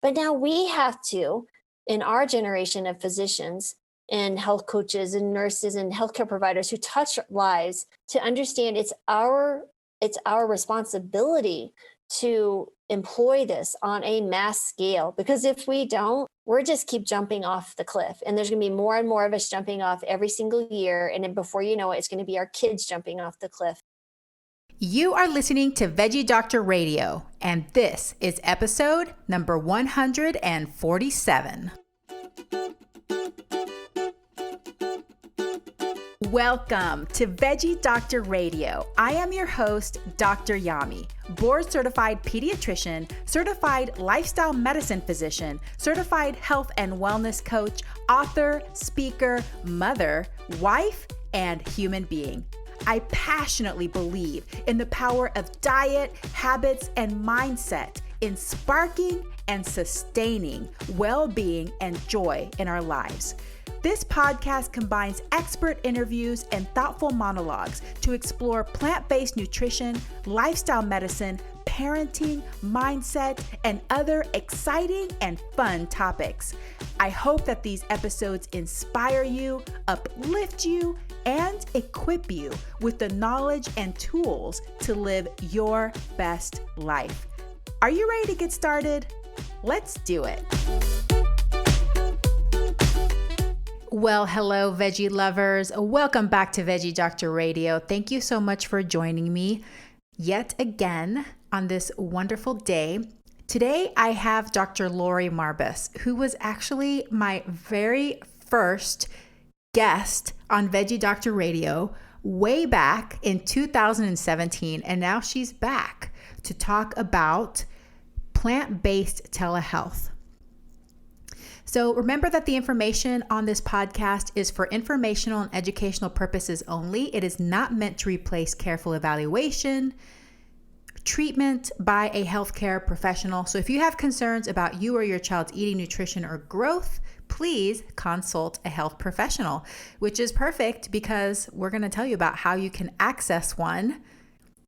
But now we have to, in our generation of physicians and health coaches and nurses and healthcare providers who touch lives, to understand it's our responsibility to employ this on a mass scale. Because if we don't, we're just keep jumping off the cliff. And there's going to be more and more of us jumping off every single year. And then before you know it, it's going to be our kids jumping off the cliff. You are listening to Veggie Doctor Radio, and this is episode number 147. Welcome to Veggie Doctor Radio. I am your host, Dr. Yami, board-certified pediatrician, certified lifestyle medicine physician, certified health and wellness coach, author, speaker, mother, wife, and human being. I passionately believe in the power of diet, habits, and mindset in sparking and sustaining well-being and joy in our lives. This podcast combines expert interviews and thoughtful monologues to explore plant-based nutrition, lifestyle medicine, parenting, mindset, and other exciting and fun topics. I hope that these episodes inspire you, uplift you, and equip you with the knowledge and tools to live your best life. Are you ready to get started? Let's do it. Well, hello, veggie lovers. Welcome back to Veggie Doctor Radio. Thank you so much for joining me yet again on this wonderful day. Today, I have Dr. Laurie Marbas, who was actually my very first guest on Veggie Doctor Radio way back in 2017. And now she's back to talk about plant-based telehealth. So remember that the information on this podcast is for informational and educational purposes only. It is not meant to replace careful evaluation, treatment by a healthcare professional. So if you have concerns about you or your child's eating, nutrition, or growth, please consult a health professional, which is perfect because we're going to tell you about how you can access one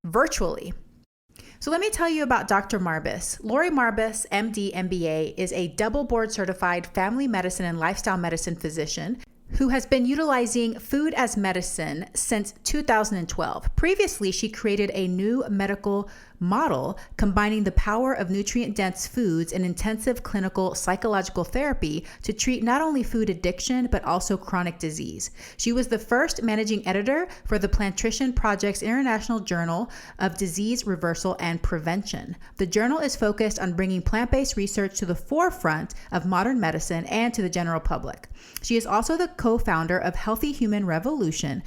virtually. So let me tell you about Dr. Marbus. Laurie Marbus Md, MBA is a double board certified family medicine and lifestyle medicine physician who has been utilizing food as medicine since 2012. Previously, she created a new medical model combining the power of nutrient-dense foods and intensive clinical psychological therapy to treat not only food addiction, but also chronic disease. She was the first managing editor for the Plantrition Project's International Journal of Disease Reversal and Prevention. The journal is focused on bringing plant-based research to the forefront of modern medicine and to the general public. She is also the co-founder of Healthy Human Revolution,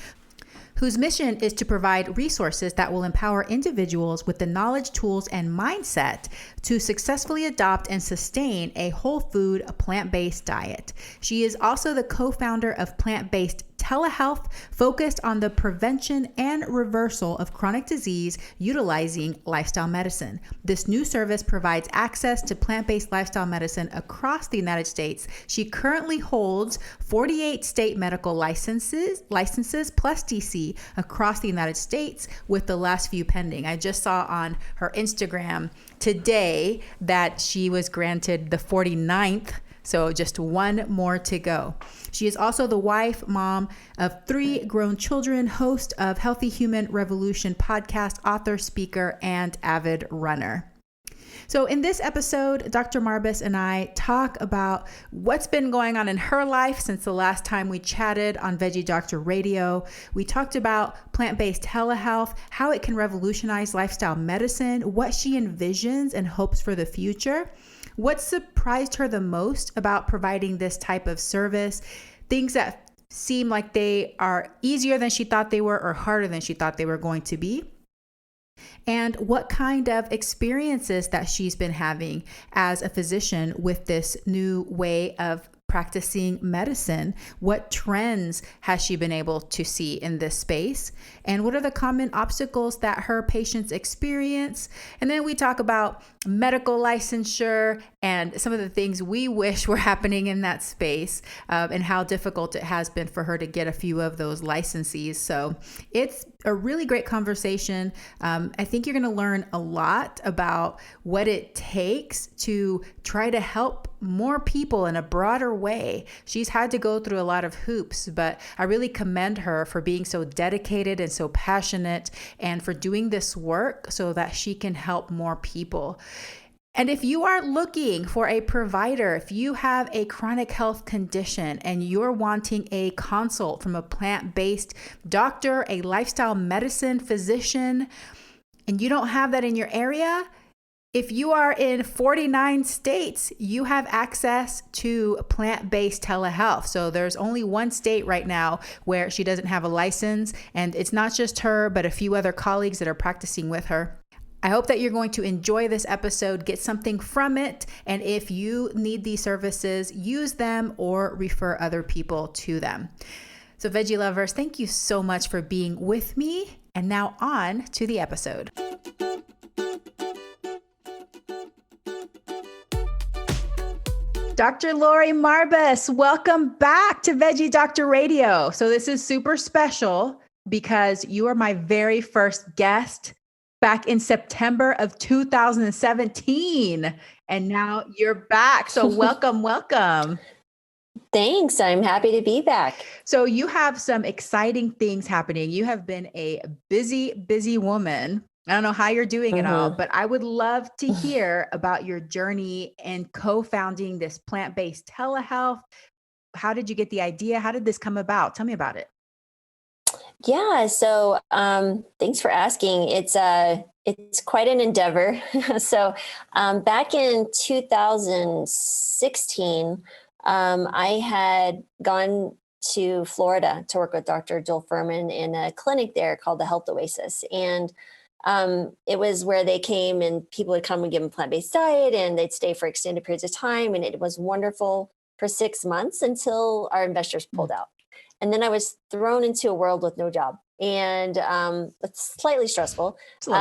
whose mission is to provide resources that will empower individuals with the knowledge, tools, and mindset to successfully adopt and sustain a whole food, plant-based diet. She is also the co-founder of Plant-Based Telehealth, focused on the prevention and reversal of chronic disease utilizing lifestyle medicine. This new service provides access to plant-based lifestyle medicine across the United States. She currently holds 48 state medical licenses plus DC across the United States, with the last few pending. I just saw on her Instagram today that she was granted the 49th, so just one more to go. She is also the wife, mom of 3 grown children, host of Healthy Human Revolution podcast, author, speaker, and avid runner. So in this episode, Dr. Marbus and I talk about what's been going on in her life since the last time we chatted on Veggie Doctor Radio. We talked about plant-based telehealth, how it can revolutionize lifestyle medicine, what she envisions and hopes for the future, what surprised her the most about providing this type of service, things that seem like they are easier than she thought they were or harder than she thought they were going to be, and what kind of experiences that she's been having as a physician with this new way of practicing medicine. What trends has she been able to see in this space? And what are the common obstacles that her patients experience? And then we talk about medical licensure and some of the things we wish were happening in that space, and how difficult it has been for her to get a few of those licensees. So it's a really great conversation. I think you're going to learn a lot about what it takes to try to help more people in a broader way. She's had to go through a lot of hoops, but I really commend her for being so dedicated and so passionate, and for doing this work so that she can help more people. And if you are looking for a provider, if you have a chronic health condition and you're wanting a consult from a plant-based doctor, a lifestyle medicine physician, and you don't have that in your area, if you are in 49 states, you have access to plant-based telehealth. So there's only one state right now where she doesn't have a license, and it's not just her, but a few other colleagues that are practicing with her. I hope that you're going to enjoy this episode, get something from it, and if you need these services, use them or refer other people to them. So veggie lovers, thank you so much for being with me. And now on to the episode. Dr. Laurie Marbas, welcome back to Veggie Doctor Radio. So this is super special because you are my very first guest back in September of 2017. And now you're back. So welcome, welcome. Thanks. I'm happy to be back. So you have some exciting things happening. You have been a busy, busy woman. I don't know how you're doing it all, but I would love to hear about your journey in co-founding this plant-based telehealth. How did you get the idea? How did this come about? Tell me about it. Yeah. So thanks for asking. It's quite an endeavor. So back in 2016, I had gone to Florida to work with Dr. Joel Furman in a clinic there called the Health Oasis. And it was where they came and people would come and give them a plant-based diet, and they'd stay for extended periods of time. And it was wonderful for 6 months until our investors pulled out. And then I was thrown into a world with no job, and it's slightly stressful, to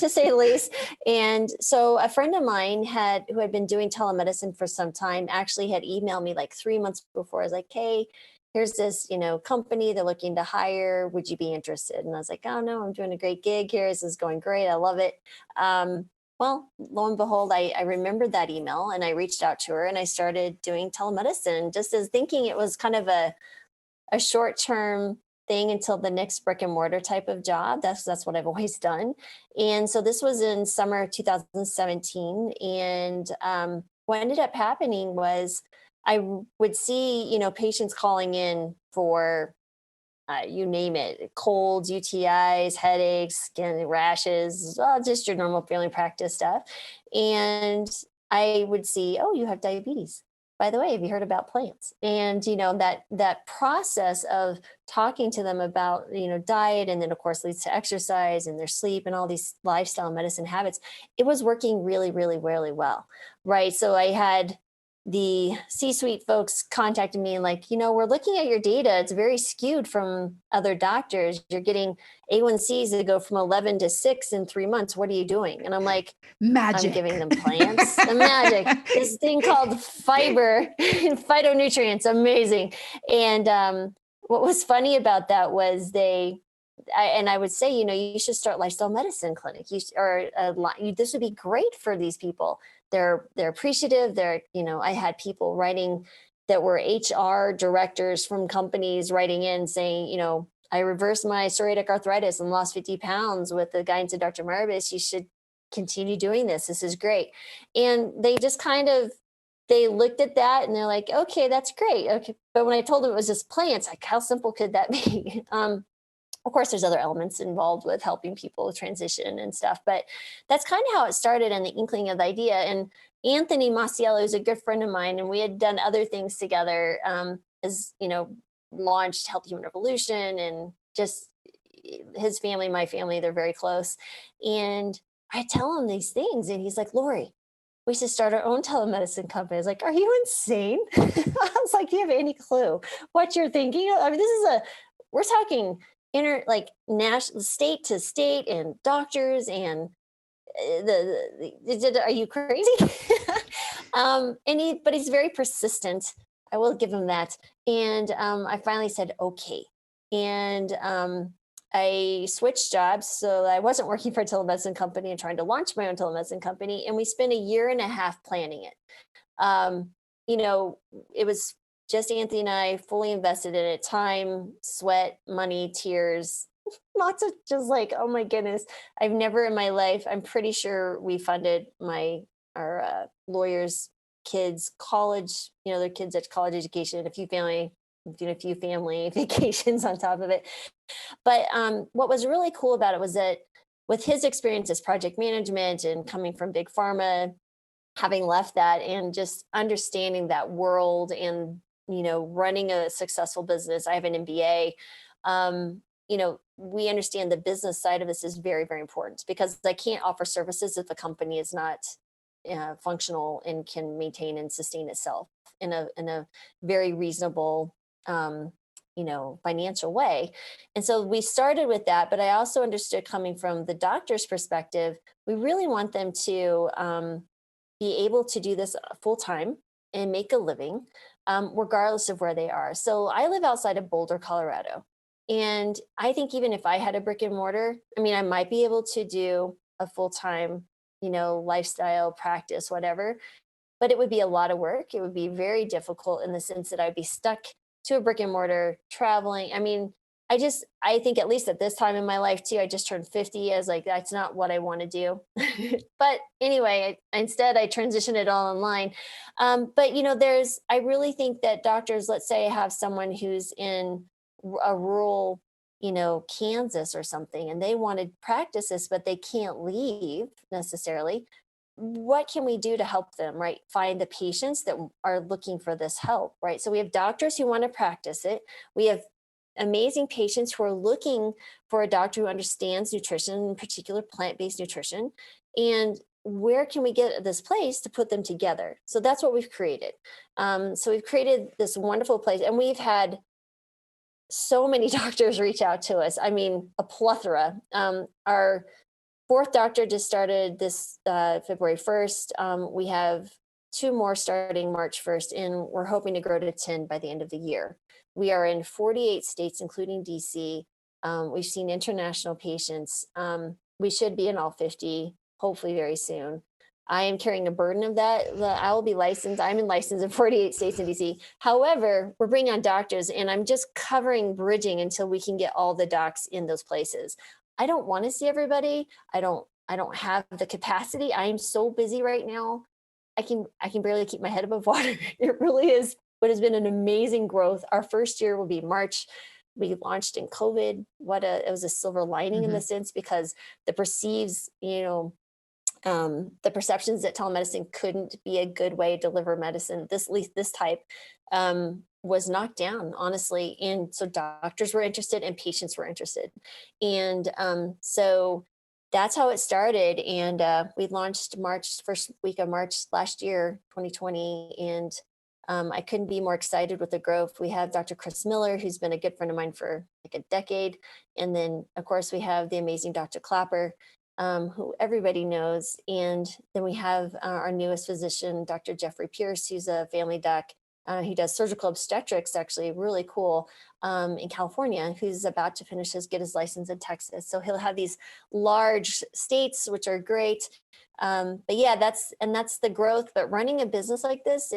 say the least. And so a friend of mine who had been doing telemedicine for some time actually had emailed me like 3 months before. I was like, hey, here's this, company, they're looking to hire. Would you be interested? And I was like, oh no, I'm doing a great gig here. This is going great. I love it. Well, lo and behold, I remembered that email and I reached out to her and I started doing telemedicine, just as thinking it was kind of a short-term thing until the next brick and mortar type of job. That's what I've always done. And so this was in summer of 2017. And what ended up happening was I would see, patients calling in for you name it, colds, UTIs, headaches, skin rashes, just your normal family practice stuff. And I would see, oh, you have diabetes. By the way, have you heard about plants? And, that process of talking to them about, diet, and then of course leads to exercise and their sleep and all these lifestyle medicine habits, it was working really, really, really well. Right. So I had the C-suite folks contacted me and like, we're looking at your data. It's very skewed from other doctors. You're getting A1Cs that go from 11 to 6 in 3 months. What are you doing? And I'm like, magic. I'm giving them plants. The magic. This thing called fiber and phytonutrients. Amazing. And what was funny about that was I would say, you should start lifestyle medicine clinic. This would be great for these people. They're appreciative. I had people writing that were HR directors from companies writing in saying, I reversed my psoriatic arthritis and lost 50 pounds with the guidance of Dr. Marbus. You should continue doing this. This is great. And they just they looked at that and they're like, okay, that's great. Okay. But when I told them it was just plants, like how simple could that be? Of course, there's other elements involved with helping people transition and stuff, but that's kind of how it started and the inkling of the idea. And Anthony Masiello is a good friend of mine, and we had done other things together, launched Health Human Revolution, and just his family, my family, they're very close. And I tell him these things and he's like, Laurie, we should start our own telemedicine company. I was like, are you insane? I was like, do you have any clue what you're thinking? I mean, we're talking national, state to state, and doctors, and are you crazy? But he's very persistent. I will give him that. And I finally said, okay. And I switched jobs. So I wasn't working for a telemedicine company and trying to launch my own telemedicine company. And we spent a year and a half planning it. It was just Anthony and I fully invested in it, time, sweat, money, tears, lots of just like, oh my goodness, I've never in my life, I'm pretty sure we funded our lawyers' kids' college, their kids at college education, a few family vacations on top of it. But what was really cool about it was that with his experience as project management and coming from big pharma, having left that and just understanding that world and, running a successful business, I have an MBA. We understand the business side of this is very, very important because I can't offer services if a company is not functional and can maintain and sustain itself in a very reasonable, financial way. And so we started with that, but I also understood coming from the doctor's perspective, we really want them to be able to do this full time and make a living, regardless of where they are. So I live outside of Boulder, Colorado. And I think even if I had a brick and mortar, I might be able to do a full-time, lifestyle practice, whatever, but it would be a lot of work. It would be very difficult in the sense that I'd be stuck to a brick and mortar traveling. I think at least at this time in my life too, I just turned 50. I was like, that's not what I want to do. But anyway, instead I transitioned it all online. But I really think that doctors, let's say I have someone who's in a rural, Kansas or something, and they want to practice this, but they can't leave necessarily. What can we do to help them, right? Find the patients that are looking for this help, right? So we have doctors who want to practice it. We have amazing patients who are looking for a doctor who understands nutrition, in particular plant-based nutrition. And where can we get this place to put them together? So that's what we've created. So we've created this wonderful place, and we've had so many doctors reach out to us. A plethora. Our fourth doctor just started this February 1st. We have 2 more starting March 1st, and we're hoping to grow to 10 by the end of the year. We are in 48 states, including DC. We've seen international patients. We should be in all 50, hopefully very soon. I am carrying a burden of that. I will be licensed. I'm licensed in 48 states in DC. However, we're bringing on doctors, and I'm just bridging until we can get all the docs in those places. I don't want to see everybody. I don't have the capacity. I am so busy right now. I can barely keep my head above water. It really is, but it's been an amazing growth. Our first year will be March. We launched in COVID. It was a silver lining in the sense because the perceptions that telemedicine couldn't be a good way to deliver medicine, at least this type, was knocked down, honestly. And so doctors were interested and patients were interested. And so that's how it started. And we launched first week of March last year, 2020. And I couldn't be more excited with the growth. We have Dr. Chris Miller, who's been a good friend of mine for like a decade. And then, of course, we have the amazing Dr. Clapper, who everybody knows. And then we have our newest physician, Dr. Jeffrey Pierce, who's a family doc. He does surgical obstetrics, actually, really cool, in California, who's about to get his license in Texas. So he'll have these large states, which are great. But yeah, that's the growth. But running a business like this,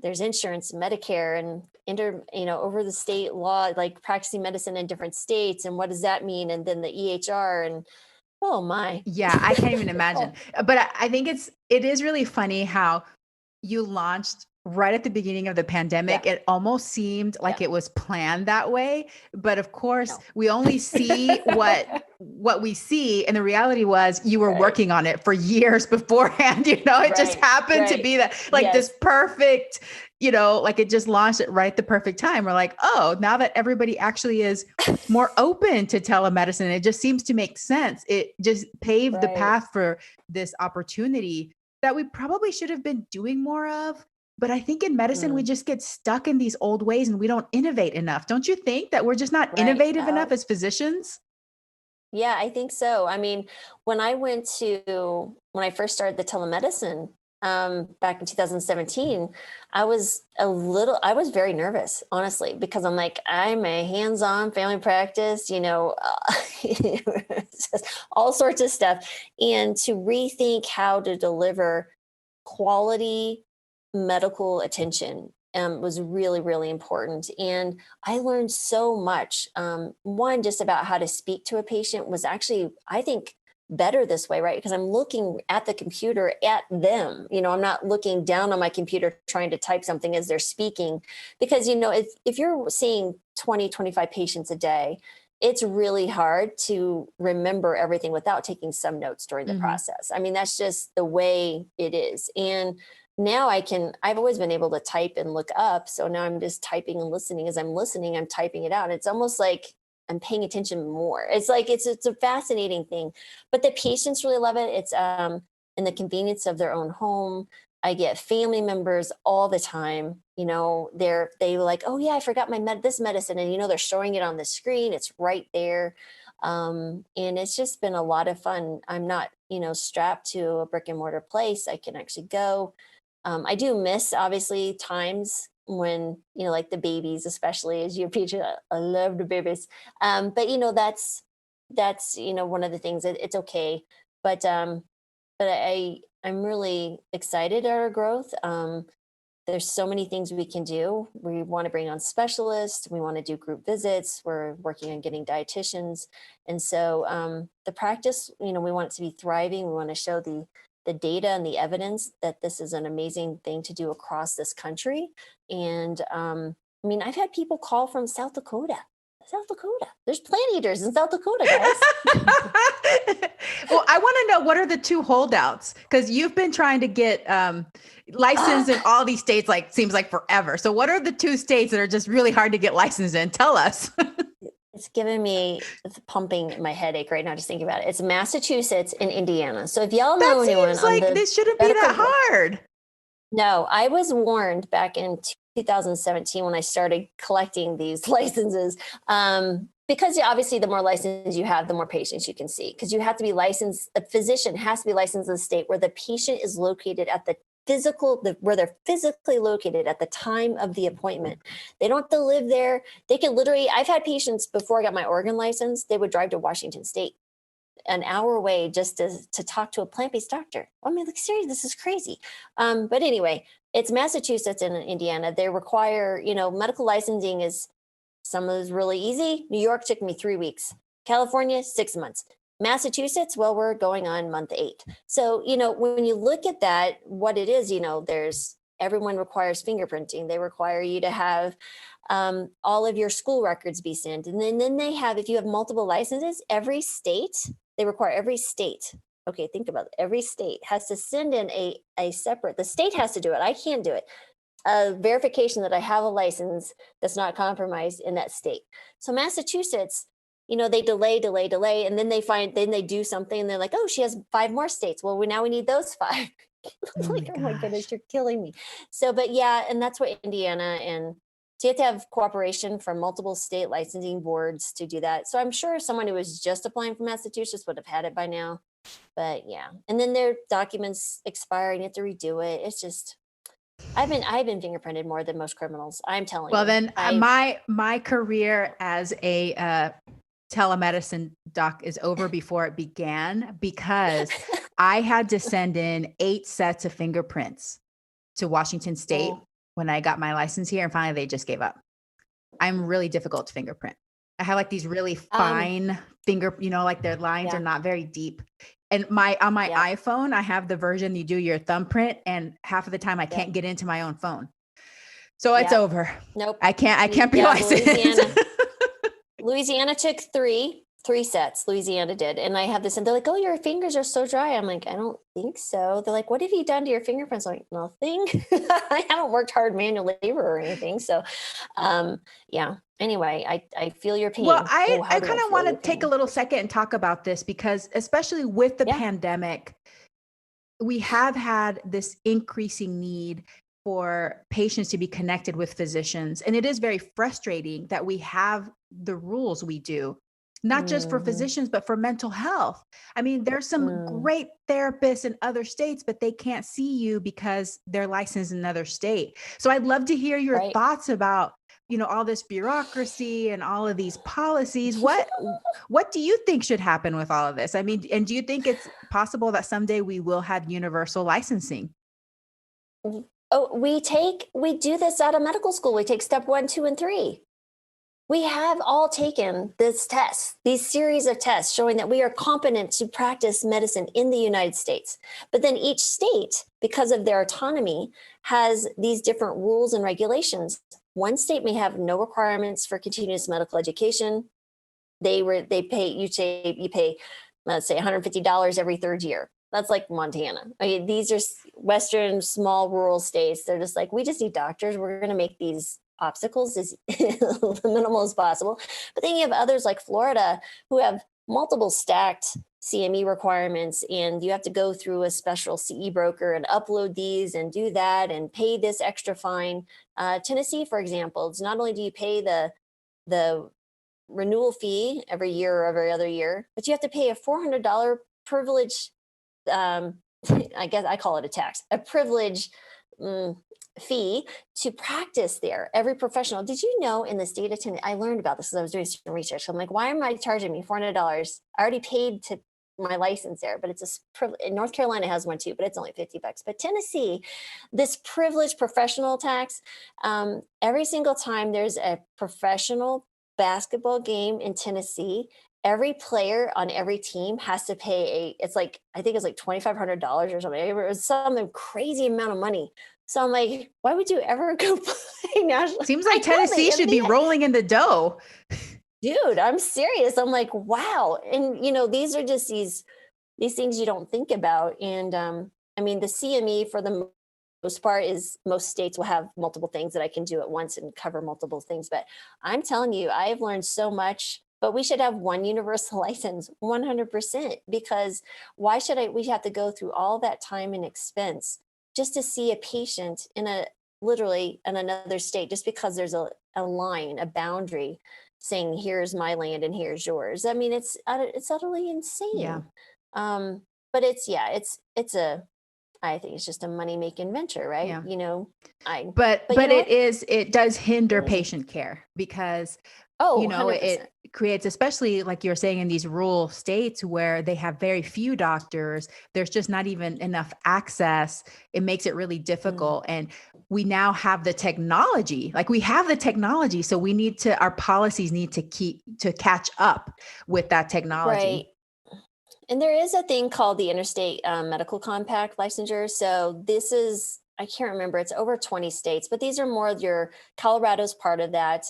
there's insurance, Medicare, and over the state law, like practicing medicine in different states. And what does that mean? And then the EHR and oh my. Yeah, I can't even imagine. But I think it is really funny how you launched right at the beginning of the pandemic. It almost seemed like it was planned that way. But of course, we only see what we see. And the reality was you were working on it for years beforehand. It just happened to be that this perfect, like it just launched it right at the perfect time. We're like, oh, now that everybody actually is more open to telemedicine, it just seems to make sense. It just paved the path for this opportunity that we probably should have been doing more of. But I think in medicine, we just get stuck in these old ways and we don't innovate enough. Don't you think that we're just not innovative enough as physicians? Yeah, I think so. When I first started the telemedicine back in 2017, I was very nervous, honestly, because I'm like, I'm a hands-on family practice, all sorts of stuff. And to rethink how to deliver quality medical attention was really, really important. And I learned so much. One, just about how to speak to a patient was actually, I think, better this way, right? Because I'm looking at the computer at them. I'm not looking down on my computer trying to type something as they're speaking. Because, if you're seeing 20, 25 patients a day, it's really hard to remember everything without taking some notes during the process. I mean, that's just the way it is. And now I've always been able to type and look up. So now I'm just typing and listening. As I'm listening, I'm typing it out. It's almost like I'm paying attention more. It's like, it's a fascinating thing, but the patients really love it. It's in the convenience of their own home. I get family members all the time, they like, oh yeah, I forgot this medicine. And, they're showing it on the screen. It's right there. And it's just been a lot of fun. I'm not, strapped to a brick and mortar place. I can actually go. I do miss, obviously, times when, like the babies, especially as you're preaching, I love the babies. But, that's, one of the things that it's okay. But I'm really excited at our growth. There's so many things we can do. We want to bring on specialists. We want to do group visits. We're working on getting dietitians. And so the practice, we want it to be thriving. We want to show the data and the evidence that this is an amazing thing to do across this country. And I've had people call from South Dakota. There's plant eaters in South Dakota, guys. Well, I want to know, what are the two holdouts? Because you've been trying to get licensed in all these states, seems like forever. So what are the two states that are just really hard to get licensed in? Tell us. It's giving me pumping my headache right now just thinking about it. It's Massachusetts and Indiana. So if y'all know anyone, seems like this shouldn't be that hard. No, I was warned back in 2017 when I started collecting these licenses. Because obviously the more licenses you have, the more patients you can see. Because you have to be licensed, a physician has to be licensed in the state where the patient is located at where they're physically located at the time of the appointment. They don't have to live there. They can literally, I've had patients before I got my Oregon license, they would drive to Washington State, an hour away, just to talk to a plant-based doctor. Seriously, this is crazy. But anyway, it's Massachusetts and Indiana. They require, medical licensing is, some of it is really easy. New York took me 3 weeks. California, 6 months. Massachusetts, well, we're going on month 8. So, when you look at that, what it is, everyone requires fingerprinting. They require you to have all of your school records be sent. And then they have, if you have multiple licenses, they require every state. Okay, think about it. Every state has to send in a separate, the state has to do it. I can't do it. A verification that I have a license that's not compromised in that state. So Massachusetts, they delay. And then they do something and they're like, oh, she has 5 more states. Well, now we need those 5. Oh my goodness, you're killing me. So, but yeah, and that's what Indiana, and so you have to have cooperation from multiple state licensing boards to do that. So I'm sure someone who was just applying for Massachusetts would have had it by now. But yeah, and then their documents expire and you have to redo it. It's just, I've been fingerprinted more than most criminals. I'm telling you. Well, then my career as a telemedicine doc is over before it began, because I had to send in 8 sets of fingerprints to Washington State when I got my license here, and finally they just gave up. I'm really difficult to fingerprint. I have these really fine finger, their lines are not very deep. And on my iPhone, I have the version you do your thumbprint, and half of the time I can't get into my own phone. So it's over. Nope. I can't be licensed. Louisiana took 3 sets. Louisiana did. And I have this, and they're like, oh, your fingers are so dry. I'm like, I don't think so. They're like, what have you done to your fingerprints? I'm like, nothing. I haven't worked hard manual labor or anything. So, yeah. Anyway, I feel your pain. Well, I kind of want to take a little second and talk about this, because especially with the pandemic, we have had this increasing need for patients to be connected with physicians. And it is very frustrating that we have the rules we do. not just for physicians, but for mental health. I mean, there's some great therapists in other states, but they can't see you because they're licensed in another state. So I'd love to hear your thoughts about, all this bureaucracy and all of these policies. What do you think should happen with all of this? I mean, and do you think it's possible that someday we will have universal licensing? Oh, we do this out of medical school. We take step 1, 2, and 3. We have all taken this test, these series of tests showing that we are competent to practice medicine in the United States. But then each state, because of their autonomy, has these different rules and regulations. One state may have no requirements for continuous medical education. You pay, let's say $150 every third year. That's like Montana. I mean, these are Western, small, rural states. They're just like, we just need doctors. We're going to make these obstacles as minimal as possible. But then you have others like Florida who have multiple stacked CME requirements, and you have to go through a special CE broker and upload these and do that and pay this extra fine. Tennessee, for example, it's not only do you pay the renewal fee every year or every other year, but you have to pay a $400 privilege. I guess I call it a tax, a privilege fee to practice there. Every professional. Did you know in the state of Tennessee, I learned about this as I was doing some research. I'm like, why am I charging me $400? I already paid to my license there, but it's a privilege. North Carolina has one too, but it's only $50. But Tennessee, this privilege professional tax, every single time there's a professional basketball game in Tennessee, every player on every team has to pay I think it's like $2,500 or something. It was some crazy amount of money. So I'm like, why would you ever go play national? Seems like Tennessee should be rolling in the dough. Dude, I'm serious. I'm like, wow. And these are just these things you don't think about. And I mean, the CME for the most part is most states will have multiple things that I can do at once and cover multiple things. But I'm telling you, I have learned so much. But we should have one universal license, 100%, because why should we have to go through all that time and expense just to see a patient literally in another state, just because there's a line, a boundary saying, here's my land and here's yours. I mean, it's utterly insane. Yeah. But I think it's just a money-making venture, right? Yeah. But it does hinder patient care because it creates, especially like you're saying in these rural states where they have very few doctors, there's just not even enough access. It makes it really difficult. And we now have the technology, so our policies need to catch up with that technology. Right. And there is a thing called the Interstate Medical Compact licensure. So this is, I can't remember, it's over 20 states, but these are more of Colorado's part of that.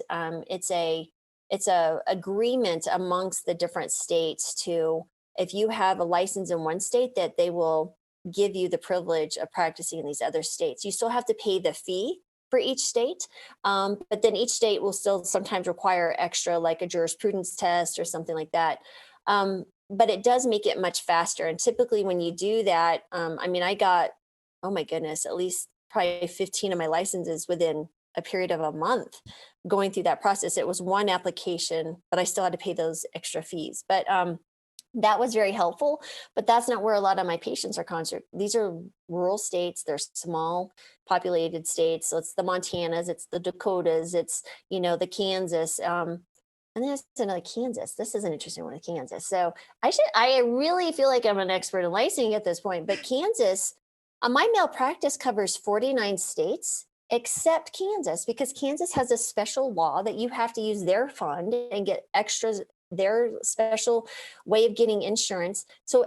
It's a agreement amongst the different states to, if you have a license in one state, that they will give you the privilege of practicing in these other states. You still have to pay the fee for each state, but then each state will still sometimes require extra, like a jurisprudence test or something like that. But it does make it much faster. And typically when you do that, I got, oh my goodness, at least probably 15 of my licenses within a period of a month going through that process. It was one application, but I still had to pay those extra fees. But that was very helpful, but that's not where a lot of my patients are concentrated. These are rural states. They're small populated states. So it's the Montanas, it's the Dakotas, it's, the Kansas, and then there's another Kansas. This is an interesting one, Kansas. So I really feel like I'm an expert in licensing at this point, but Kansas, my malpractice covers 49 states except Kansas, because Kansas has a special law that you have to use their fund and get extras, their special way of getting insurance. So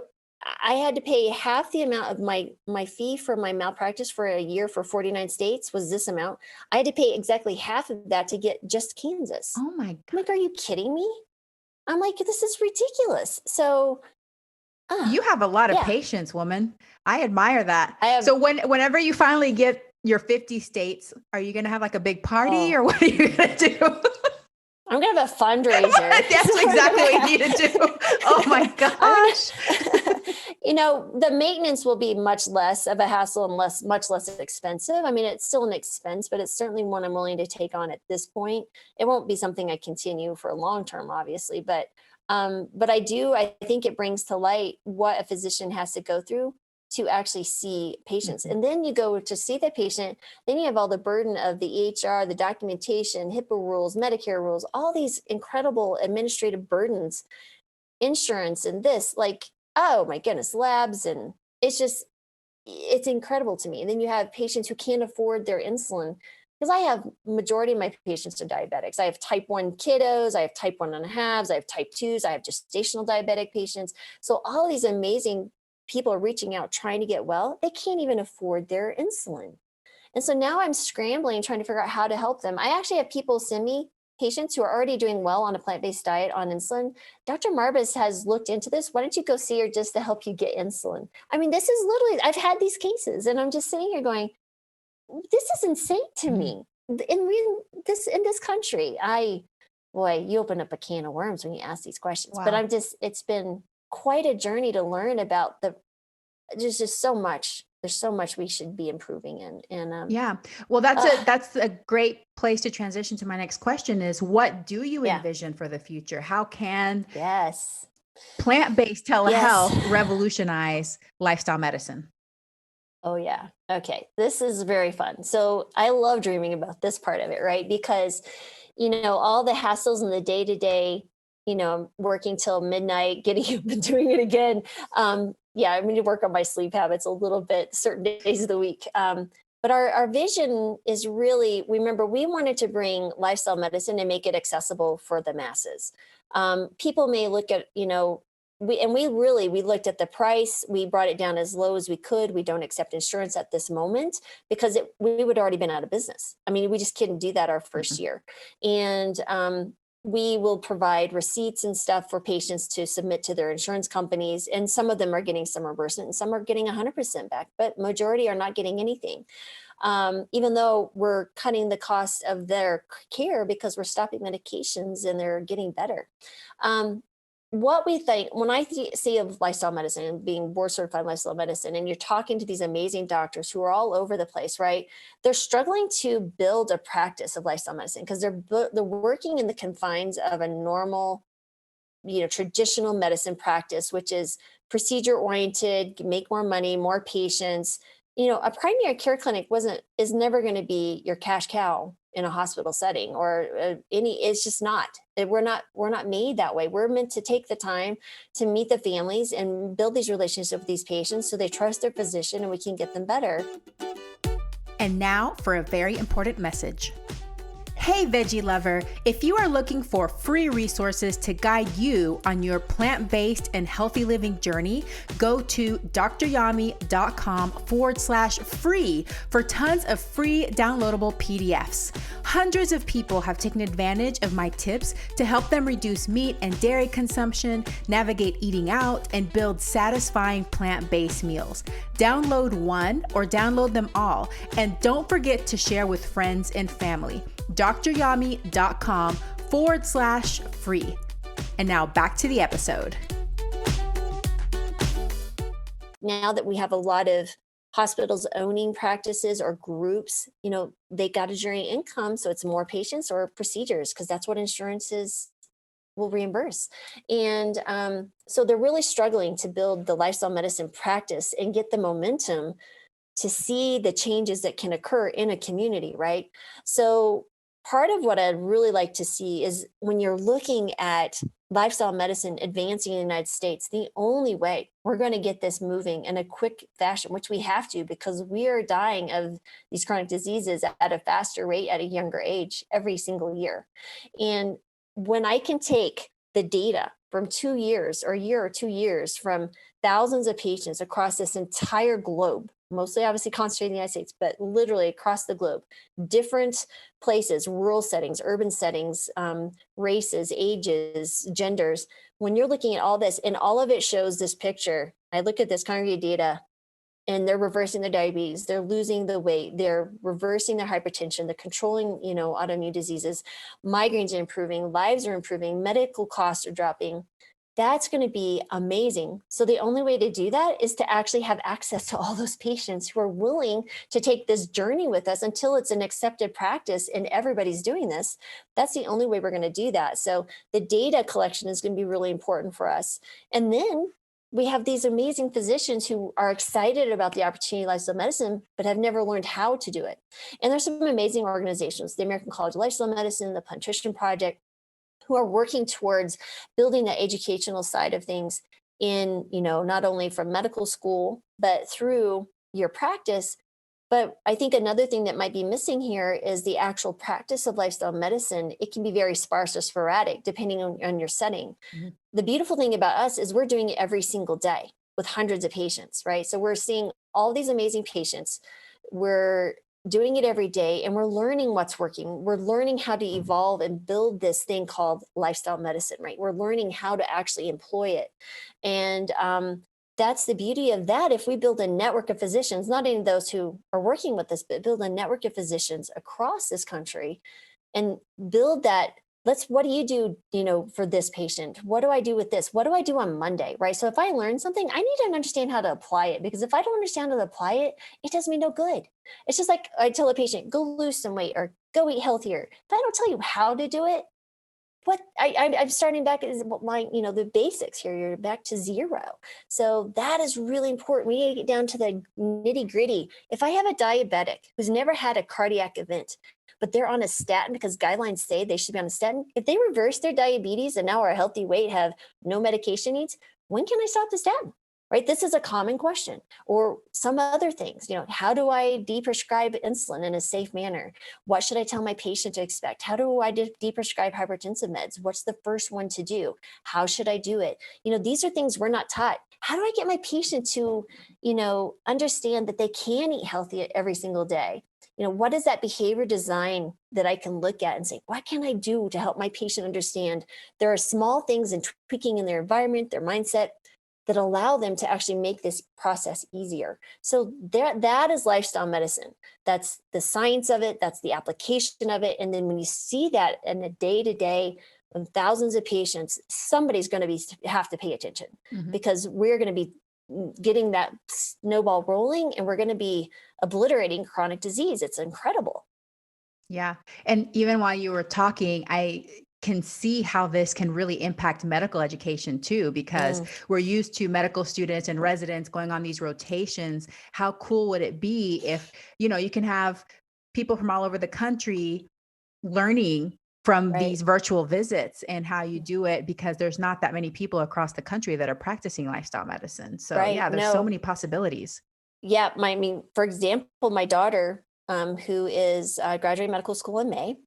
I had to pay half the amount of my fee for my malpractice for a year for 49 states was this amount. I had to pay exactly half of that to get just Kansas. Oh my God. I'm like, are you kidding me? I'm like, this is ridiculous. So you have a lot of patience, woman. I admire that. So whenever you finally get your 50 states, are you going to have like a big party or what are you going to do? I'm going to have a fundraiser. That's exactly what you need to do. Oh my gosh. The maintenance will be much less of a hassle and much less expensive. I mean, it's still an expense, but it's certainly one I'm willing to take on at this point. It won't be something I continue for long term, obviously, but But I think it brings to light what a physician has to go through to actually see patients. Mhm. And then you go to see the patient, then you have all the burden of the EHR, the documentation, HIPAA rules, Medicare rules, all these incredible administrative burdens, insurance and this, like, oh my goodness, labs. And it's incredible to me. And then you have patients who can't afford their insulin, because I have majority of my patients are diabetics. I have type 1 kiddos, I have type 1.5s, I have type 2s, I have gestational diabetic patients. So all these amazing people are reaching out trying to get well. They can't even afford their insulin. And so now I'm scrambling, trying to figure out how to help them. I actually have people send me patients who are already doing well on a plant-based diet on insulin. Dr. Marbas has looked into this. Why don't you go see her just to help you get insulin? I mean, this is literally, I've had these cases and I'm just sitting here going, this is insane to me. In this country, boy, you open up a can of worms when you ask these questions. But Wow. it's been quite a journey to learn about there's just so much. There's so much we should be improving in. And Yeah. Well, uh, that's a great place to transition to my next question is what do you yeah, envision for the future? How can yes, plant-based yes. telehealth revolutionize lifestyle medicine? Oh yeah. Okay. This is very fun. So I love dreaming about this part of it, right? Because, all the hassles in the day to day, working till midnight, getting up and doing it again. Yeah, I need to work on my sleep habits a little bit certain days of the week. But our vision is really, remember, we wanted to bring lifestyle medicine and make it accessible for the masses. People may look at, we looked at the price. We brought it down as low as we could. We don't accept insurance at this moment because we would already been out of business. I mean, we just couldn't do that our first Mhm. year. And we will provide receipts and stuff for patients to submit to their insurance companies. And some of them are getting some reimbursement and some are getting 100% back, but majority are not getting anything. Even though we're cutting the cost of their care because we're stopping medications and they're getting better. Um, what we think when see of lifestyle medicine and being board certified lifestyle medicine, and you're talking to these amazing doctors who are all over the place, right? They're struggling to build a practice of lifestyle medicine because they're working in the confines of a normal, traditional medicine practice, which is procedure oriented, make more money, more patients. A primary care clinic is never going to be your cash cow in a hospital setting or it's just not. We're not made that way. We're meant to take the time to meet the families and build these relationships with these patients so they trust their physician and we can get them better. And now for a very important message. Hey, veggie lover, if you are looking for free resources to guide you on your plant-based and healthy living journey, go to dryami.com/free for tons of free downloadable PDFs. Hundreds of people have taken advantage of my tips to help them reduce meat and dairy consumption, navigate eating out, and build satisfying plant-based meals. Download one or download them all, and don't forget to share with friends and family. dryami.com/free. And now back to the episode. Now that we have a lot of hospitals owning practices or groups, they got to generate income. So it's more patients or procedures because that's what insurances will reimburse. And so they're really struggling to build the lifestyle medicine practice and get the momentum to see the changes that can occur in a community, right? So part of what I'd really like to see is when you're looking at lifestyle medicine advancing in the United States, the only way we're going to get this moving in a quick fashion, which we have to because we are dying of these chronic diseases at a faster rate at a younger age every single year. And when I can take the data from 2 years or a year or 2 years from thousands of patients across this entire globe, mostly obviously concentrated in the United States, but literally across the globe, different places, rural settings, urban settings, races, ages, genders. When you're looking at all this and all of it shows this picture, I look at this congregate data and they're reversing their diabetes, they're losing the weight, they're reversing their hypertension, they're controlling, autoimmune diseases, migraines are improving, lives are improving, medical costs are dropping. That's going to be amazing. So the only way to do that is to actually have access to all those patients who are willing to take this journey with us until it's an accepted practice and everybody's doing this. That's the only way we're going to do that. So the data collection is going to be really important for us. And then we have these amazing physicians who are excited about the opportunity of lifestyle medicine, but have never learned how to do it. And there's some amazing organizations, the American College of Lifestyle Medicine, the Nutrition Project, who are working towards building the educational side of things in, not only from medical school, but through your practice. But I think another thing that might be missing here is the actual practice of lifestyle medicine. It can be very sparse or sporadic depending on your setting. Mm-hmm. The beautiful thing about us is we're doing it every single day with hundreds of patients, right? So we're seeing all these amazing patients. We're doing it every day, and we're learning what's working. We're learning how to evolve and build this thing called lifestyle medicine, right? We're learning how to actually employ it. And that's the beauty of that. If we build a network of physicians, not only those who are working with us, but build a network of physicians across this country and build that. What do you do, for this patient? What do I do with this? What do I do on Monday, right? So if I learn something, I need to understand how to apply it, because if I don't understand how to apply it, it does me no good. It's just like I tell a patient, go lose some weight or go eat healthier. If I don't tell you how to do it, I'm starting back as the basics here. You're back to zero. So that is really important. We need to get down to the nitty gritty. If I have a diabetic who's never had a cardiac event, but they're on a statin because guidelines say they should be on a statin, if they reverse their diabetes and now are a healthy weight, have no medication needs, when can I stop the statin? Right? This is a common question. Or some other things, how do I deprescribe insulin in a safe manner? What should I tell my patient to expect? How do I deprescribe hypertensive meds? What's the first one to do? How should I do it? These are things we're not taught. How do I get my patient to, understand that they can eat healthy every single day? What is that behavior design that I can look at and say, what can I do to help my patient understand there are small things and tweaking in their environment, their mindset, that allow them to actually make this process easier. So that is lifestyle medicine. That's the science of it. That's the application of it. And then when you see that in a day-to-day with thousands of patients, somebody's going to have to pay attention, because we're going to be getting that snowball rolling, and we're going to be obliterating chronic disease. It's incredible. Yeah. And even while you were talking, I can see how this can really impact medical education too, because we're used to medical students and residents going on these rotations. How cool would it be if, you can have people from all over the country learning from these virtual visits and how you do it, because there's not that many people across the country that are practicing lifestyle medicine. So yeah, there's so many possibilities. Yeah. For example, my daughter, who is graduating medical school in May,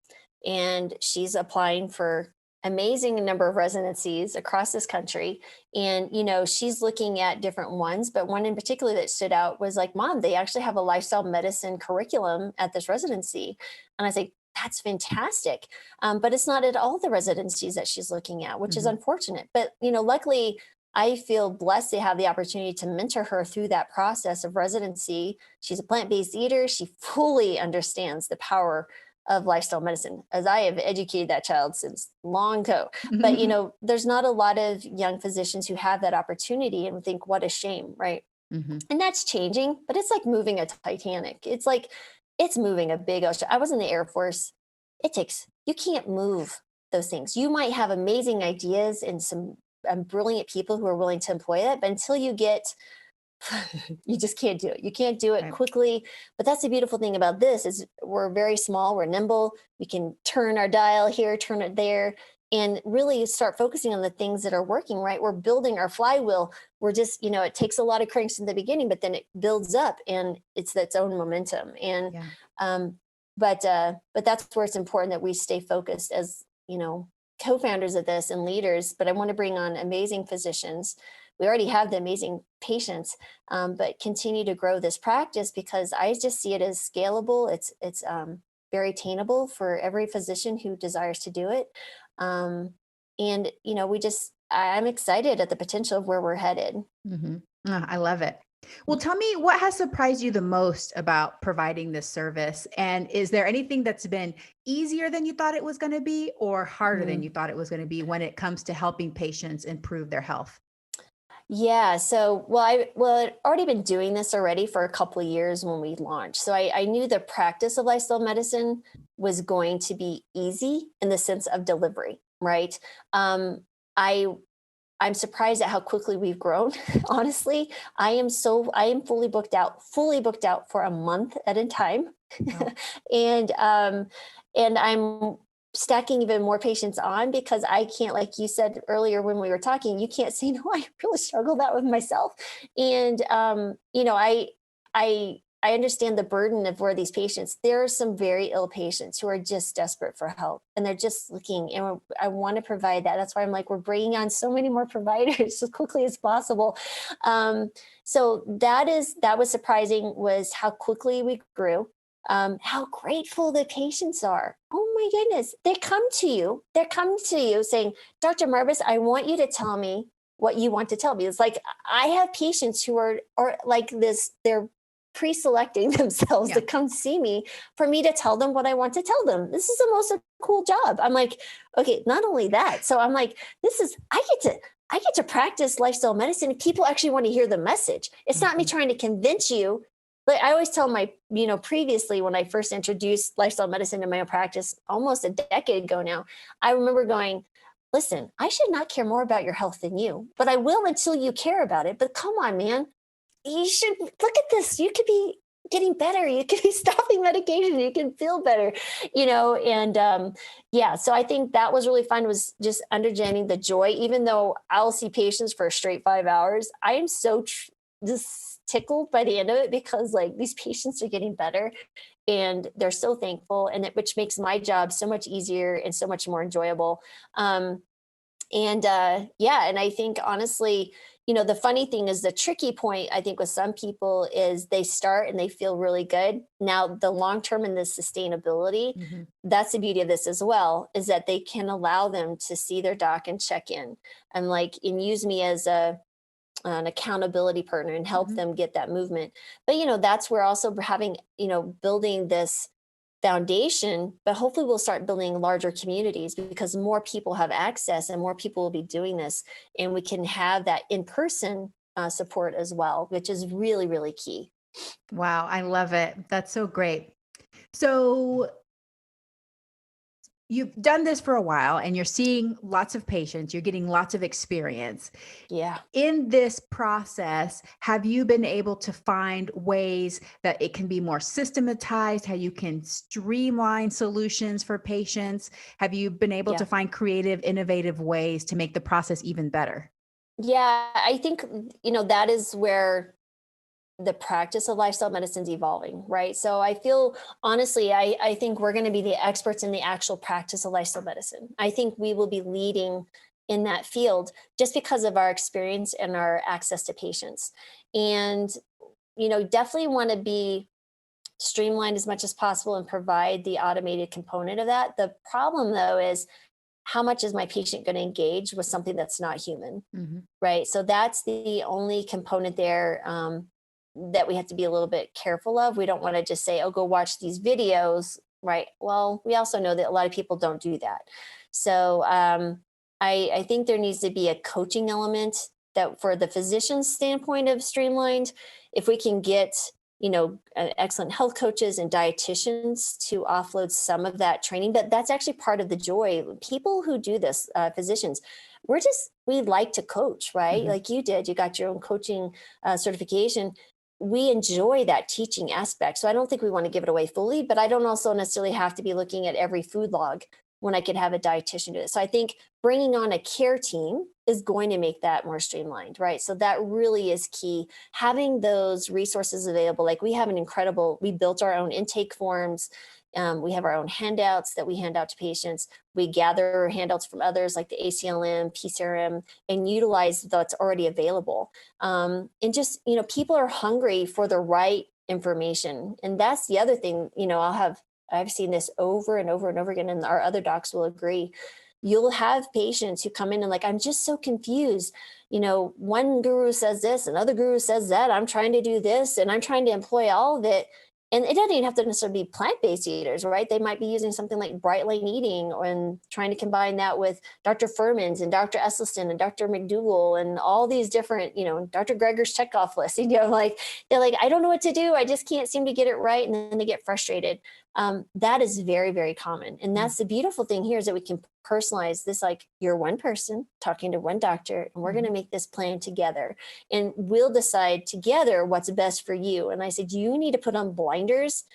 and she's applying for amazing number of residencies across this country. And, she's looking at different ones, but one in particular that stood out was like, Mom, they actually have a lifestyle medicine curriculum at this residency. And I say, that's fantastic. But it's not at all the residencies that she's looking at, which is unfortunate. But, luckily, I feel blessed to have the opportunity to mentor her through that process of residency. She's a plant-based eater. She fully understands the power of lifestyle medicine, as I have educated that child since long ago. But, there's not a lot of young physicians who have that opportunity, and think, what a shame, right? And that's changing, but it's like moving a Titanic. It's moving a big ocean. I was in the Air Force. You can't move those things. You might have amazing ideas and some brilliant people who are willing to employ it, but until you you just can't do it. You can't do it quickly. But that's the beautiful thing about this is we're very small, we're nimble. We can turn our dial here, turn it there, and really start focusing on the things that are working, right? We're building our flywheel. We're just, it takes a lot of cranks in the beginning, but then it builds up and it's its own momentum. And, but that's where it's important that we stay focused as, co-founders of this and leaders. But I want to bring on amazing physicians. We already have the amazing patients, but continue to grow this practice, because I just see it as scalable. It's very attainable for every physician who desires to do it. And, I'm excited at the potential of where we're headed. I love it. Well, tell me what has surprised you the most about providing this service? And is there anything that's been easier than you thought it was going to be or harder than Mm. you thought it was going to be when it comes to helping patients improve their health? Yeah. So, I'd already been doing this already for a couple of years when we launched. So I knew the practice of lifestyle medicine was going to be easy in the sense of delivery, right? Um, I I'm surprised at how quickly we've grown. Honestly, I am fully booked out for a month at a time, Wow. and I'm stacking even more patients on because I can't, like you said earlier when we were talking, you can't say no. I really struggle that with myself, and I understand the burden of where these patients, there are some very ill patients who are just desperate for help and they're just looking, and I want to provide that. That's why I'm like, we're bringing on so many more providers as quickly as possible. So that was surprising, was how quickly we grew, how grateful the patients are. Oh my goodness. They're coming to you saying, Dr. Marbus, I want you to tell me what you want to tell me. It's like, I have patients who are like this, they're pre-selecting themselves Yeah. to come see me for me to tell them what I want to tell them. This is the most cool job. I'm like, okay, not only that. So I'm like, I get to practice lifestyle medicine. People actually want to hear the message. It's not me Mhm. trying to convince you. But I always tell my, previously when I first introduced lifestyle medicine in my own practice almost a decade ago now, I remember going, listen, I should not care more about your health than you, but I will until you care about it. But come on, man, you should look at this. You could be getting better. You could be stopping medication. You can feel better, and yeah. So I think that was really fun, was just understanding the joy, even though I'll see patients for a straight 5 hours. I am so just tickled by the end of it because like these patients are getting better and they're so thankful, and which makes my job so much easier and so much more enjoyable. And Yeah, and I think honestly, the funny thing is, the tricky point I think with some people is they start and they feel really good. Now the long term and the sustainability, Mhm. that's the beauty of this as well, is that they can allow them to see their doc and check in and use me as an accountability partner and help Mhm. them get that movement. But that's where also having, building this foundation, but hopefully we'll start building larger communities because more people have access and more people will be doing this, and we can have that in person support as well, which is really, really key. Wow, I love it. That's so great. So you've done this for a while and you're seeing lots of patients, you're getting lots of experience. Yeah. In this process, have you been able to find ways that it can be more systematized, how you can streamline solutions for patients? Have you been able to Yeah. find creative, innovative ways to make the process even better? Yeah. I think, that is where the practice of lifestyle medicine is evolving, right? So I feel, honestly, I think we're going to be the experts in the actual practice of lifestyle medicine. I think we will be leading in that field just because of our experience and our access to patients. And, definitely want to be streamlined as much as possible and provide the automated component of that. The problem though is, how much is my patient going to engage with something that's not human? Mhm. Right. So that's the only component there, that we have to be a little bit careful of. We don't want to just say, oh, go watch these videos. Right. Well, we also know that a lot of people don't do that. So I think there needs to be a coaching element that, for the physician's standpoint of streamlined, if we can get, excellent health coaches and dietitians to offload some of that training, but that's actually part of the joy. People who do this, physicians, we like to coach, right? Mhm. Like you did, you got your own coaching certification. We enjoy that teaching aspect. So I don't think we want to give it away fully, but I don't also necessarily have to be looking at every food log when I could have a dietitian do it. So I think bringing on a care team is going to make that more streamlined, right? So that really is key. Having those resources available, like we built our own intake forms. We have our own handouts that we hand out to patients. We gather handouts from others like the ACLM, PCRM, and utilize that's already available. And just, people are hungry for the right information. And that's the other thing, I've seen this over and over and over again, and our other docs will agree. you'll have patients who come in and like, I'm just so confused. One guru says this, another guru says that. I'm trying to do this and I'm trying to employ all of it. And it doesn't even have to necessarily be plant-based eaters, right? They might be using something like Bright Line Eating and trying to combine that with Dr. Furman's and Dr. Esselstyn and Dr. McDougall and all these different, Dr. Gregor's checkoff list. Like they're like, I don't know what to do. I just can't seem to get it right. And then they get frustrated. That is very, very common. And that's the beautiful thing here is that we can personalize this, like you're one person talking to one doctor, and we're going to make this plan together and we'll decide together what's best for you. And I said, you need to put on blinders.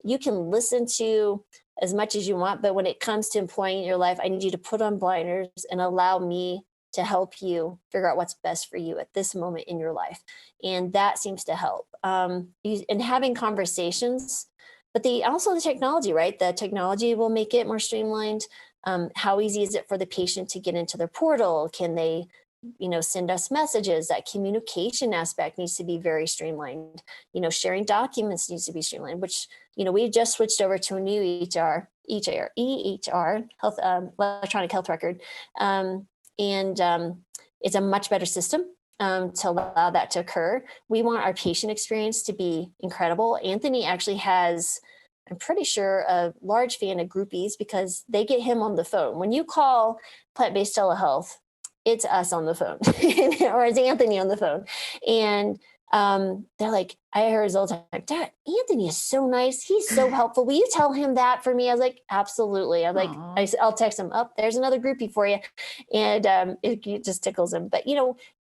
You can listen to as much as you want, but when it comes to employing your life, I need you to put on blinders and allow me to help you figure out what's best for you at this moment in your life. And that seems to help. And having conversations, but also the technology, right? The technology will make it more streamlined. How easy is it for the patient to get into their portal? Can they, send us messages? That communication aspect needs to be very streamlined. Sharing documents needs to be streamlined, which, we just switched over to a new EHR, health, electronic health record. It's a much better system to allow that to occur. We want our patient experience to be incredible. Anthony actually has, I'm pretty sure, a large fan of groupies because they get him on the phone. When you call plant-based telehealth, it's us on the phone or it's Anthony on the phone. And they're like, I hear his all the time, Dad, Anthony is so nice. He's so helpful. Will you tell him that for me? I was like, absolutely. I'm like, I'll text him, there's another groupie for you. And it just tickles him. But,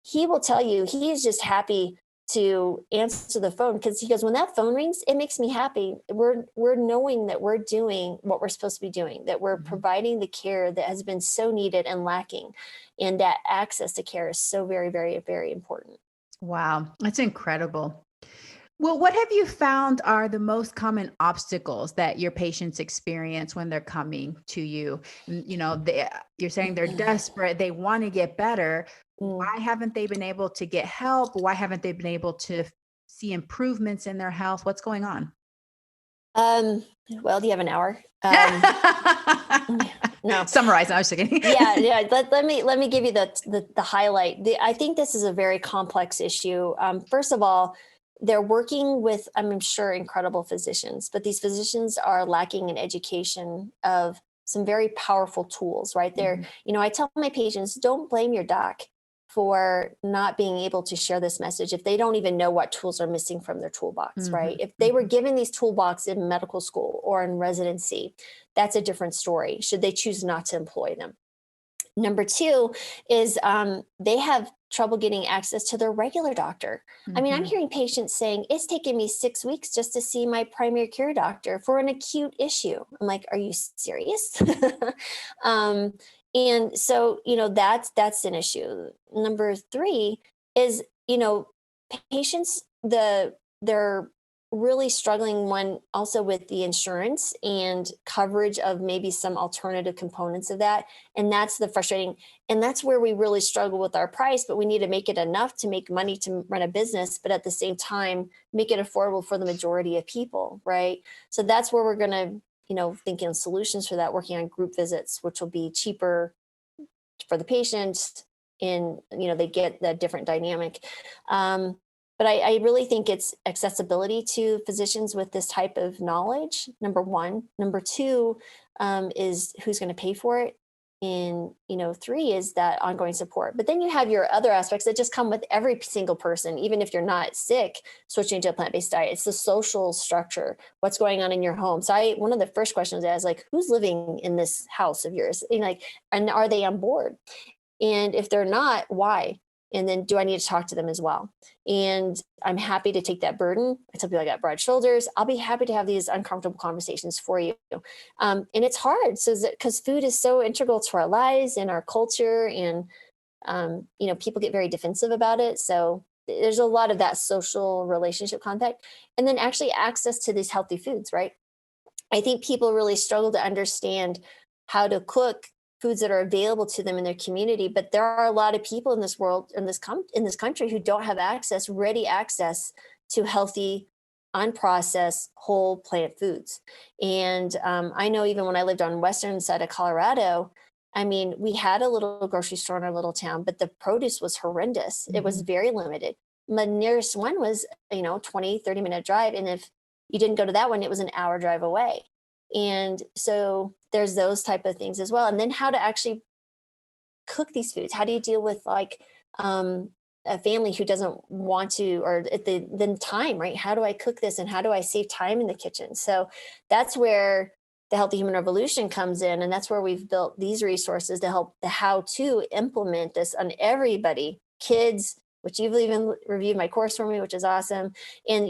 he will tell you, he's just happy to answer the phone because he goes, when that phone rings, it makes me happy. We're knowing that we're doing what we're supposed to be doing, that we're providing the care that has been so needed and lacking. And that access to care is so very, very, very important. Wow. That's incredible. Well, what have you found are the most common obstacles that your patients experience when they're coming to you? You're saying they're desperate, they want to get better. Why haven't they been able to get help? Why haven't they been able to see improvements in their health? What's going on? Well, do you have an hour? No. Summarize. I was thinking. Yeah. Let me give you the highlight. I think this is a very complex issue. First of all, they're working with, I'm sure, incredible physicians, but these physicians are lacking in education of some very powerful tools, right? I tell my patients, don't blame your doc for not being able to share this message if they don't even know what tools are missing from their toolbox, right? If they were given these toolbox in medical school or in residency, that's a different story, should they choose not to employ them. Number two is they have trouble getting access to their regular doctor. I'm hearing patients saying, it's taken me 6 weeks just to see my primary care doctor for an acute issue. I'm like, are you serious? And so, that's an issue. Number three is, patients, they're really struggling also with the insurance and coverage of maybe some alternative components of that. And that's the frustrating, and that's where we really struggle with our price, but we need to make it enough to make money to run a business, but at the same time, make it affordable for the majority of people. Right. So that's where we're going to, thinking of solutions for that, working on group visits, which will be cheaper for the patient and, they get the different dynamic. But I really think it's accessibility to physicians with this type of knowledge, number one. Number two is who's going to pay for it. And, three is that ongoing support. But then you have your other aspects that just come with every single person, even if you're not sick, switching to a plant-based diet. It's the social structure, what's going on in your home. So one of the first questions I was like, who's living in this house of yours? And are they on board? And if they're not, why? And then do I need to talk to them as well? And I'm happy to take that burden. I tell people I got broad shoulders. I'll be happy to have these uncomfortable conversations for you. And it's hard because food is so integral to our lives and our culture. And, people get very defensive about it. So there's a lot of that social relationship contact. And then actually access to these healthy foods, right? I think people really struggle to understand how to cook foods that are available to them in their community. But there are a lot of people in this world, in this country, who don't have ready access to healthy, unprocessed, whole plant foods. And I know even when I lived on western side of Colorado, I mean, we had a little grocery store in our little town, but the produce was horrendous. It was very limited. My nearest one was, 20, 30-minute drive. And if you didn't go to that one, it was an hour drive away. And so there's those type of things as well. And then how to actually cook these foods. How do you deal with like a family who doesn't want to, or at the time, right? How do I cook this and how do I save time in the kitchen? So that's where the Healthy Human Revolution comes in. And that's where we've built these resources to help the how to implement this on everybody, kids, which you've even reviewed my course for me, which is awesome. And,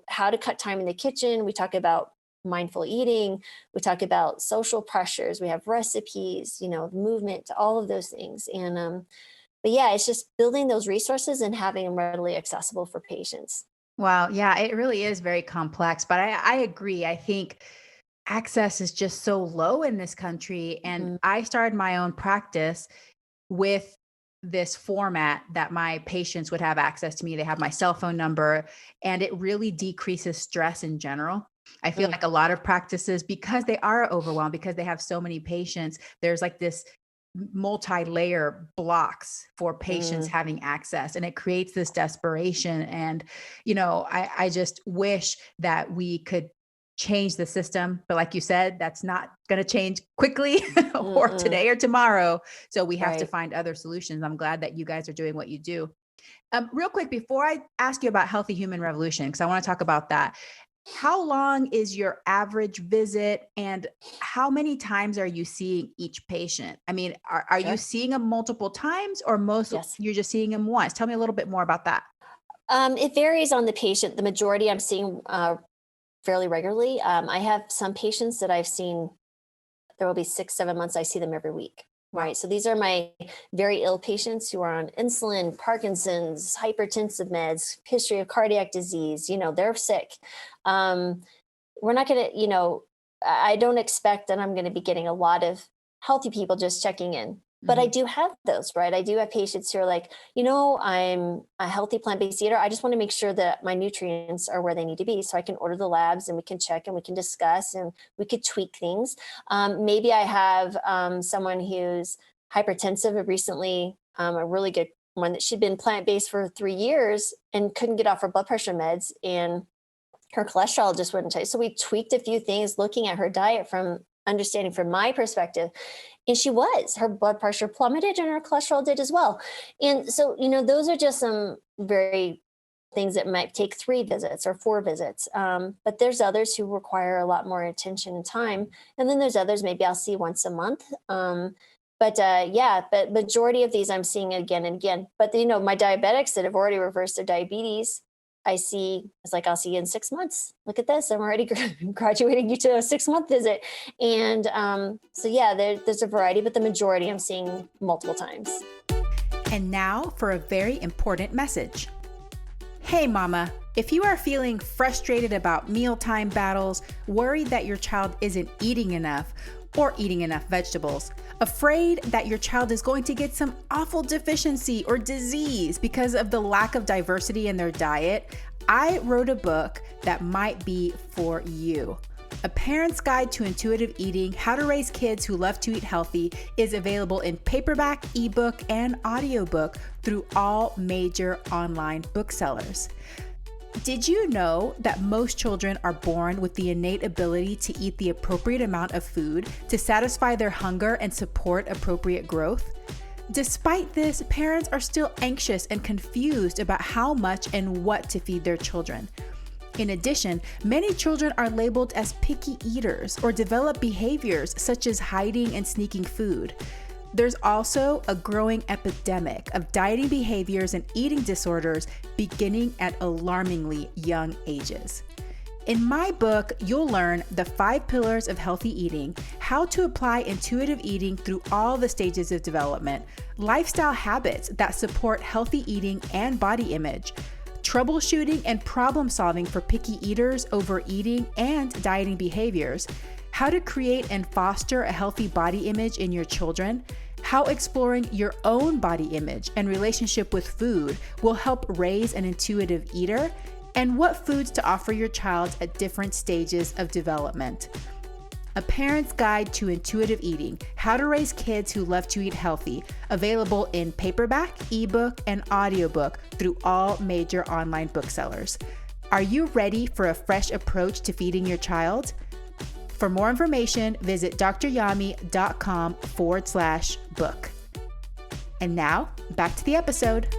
how to cut time in the kitchen. We talk about mindful eating. We talk about social pressures. We have recipes, movement, all of those things. And, but yeah, it's just building those resources and having them readily accessible for patients. Wow. Yeah, it really is very complex, but I agree. I think access is just so low in this country. And I started my own practice with this format that my patients would have access to me. They have my cell phone number, and it really decreases stress in general. I feel like a lot of practices, because they are overwhelmed, because they have so many patients, there's like this multi-layer blocks for patients having access, and it creates this desperation. And, I just wish that we could change the system. But like you said, that's not going to change quickly or today or tomorrow. So we have to find other solutions. I'm glad that you guys are doing what you do. Real quick, before I ask you about Healthy Human Revolution, because I want to talk about that. How long is your average visit, and how many times are you seeing each patient? I mean, are you seeing them multiple times, or you're just seeing them once? Tell me a little bit more about that. It varies on the patient. The majority I'm seeing fairly regularly. I have some patients that I've seen, there will be 6-7 months, I see them every week. Right. So these are my very ill patients who are on insulin, Parkinson's, hypertensive meds, history of cardiac disease, they're sick. We're not going to, I don't expect that I'm going to be getting a lot of healthy people just checking in. But I do have those, right? I do have patients who are like, I'm a healthy plant-based eater. I just want to make sure that my nutrients are where they need to be. So I can order the labs and we can check and we can discuss and we could tweak things. Maybe I have someone who's hypertensive. Recently, a really good one that she'd been plant-based for 3 years and couldn't get off her blood pressure meds, and her cholesterol just wouldn't change. So we tweaked a few things looking at her diet from understanding from my perspective. And her blood pressure plummeted and her cholesterol did as well. And so, those are just some very things that might take 3 visits or 4 visits. But there's others who require a lot more attention and time. And then there's others, maybe I'll see once a month. But majority of these I'm seeing again and again. But, my diabetics that have already reversed their diabetes, I'll see you in 6 months. Look at this. I'm already graduating you to a 6-month visit. And there's a variety, but the majority I'm seeing multiple times. And now for a very important message. Hey, mama, if you are feeling frustrated about mealtime battles, worried that your child isn't eating enough or eating enough vegetables, afraid that your child is going to get some awful deficiency or disease because of the lack of diversity in their diet, I wrote a book that might be for you. A Parent's Guide to Intuitive Eating: How to Raise Kids Who Love to Eat Healthy is available in paperback, ebook, and audiobook through all major online booksellers. Did you know that most children are born with the innate ability to eat the appropriate amount of food to satisfy their hunger and support appropriate growth? Despite this, parents are still anxious and confused about how much and what to feed their children. In addition, many children are labeled as picky eaters or develop behaviors such as hiding and sneaking food. There's also a growing epidemic of dieting behaviors and eating disorders beginning at alarmingly young ages. In my book, you'll learn the 5 pillars of healthy eating, how to apply intuitive eating through all the stages of development, lifestyle habits that support healthy eating and body image, troubleshooting and problem solving for picky eaters, overeating, and dieting behaviors, how to create and foster a healthy body image in your children, how exploring your own body image and relationship with food will help raise an intuitive eater, and what foods to offer your child at different stages of development. A Parent's Guide to Intuitive Eating, How to Raise Kids Who Love to Eat Healthy, available in paperback, ebook, and audiobook through all major online booksellers. Are you ready for a fresh approach to feeding your child? For more information, visit dryami.com/book. And now, back to the episode.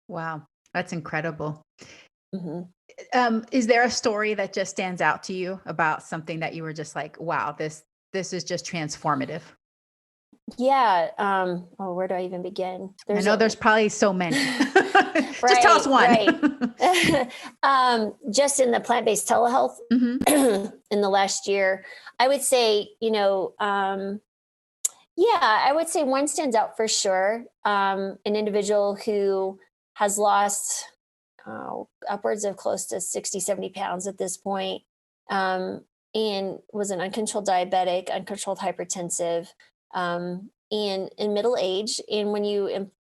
Wow, that's incredible. Mm-hmm. Is there a story that just stands out to you about something that you were just like, wow, this is just transformative? Yeah. Where do I even begin? There's probably so many. Just tell us one. Right. Just in the plant-based telehealth in the last year, I would say, I would say one stands out for sure. An individual who has lost upwards of close to 60, 70 pounds at this point, and was an uncontrolled diabetic, uncontrolled hypertensive, and in middle age. And when you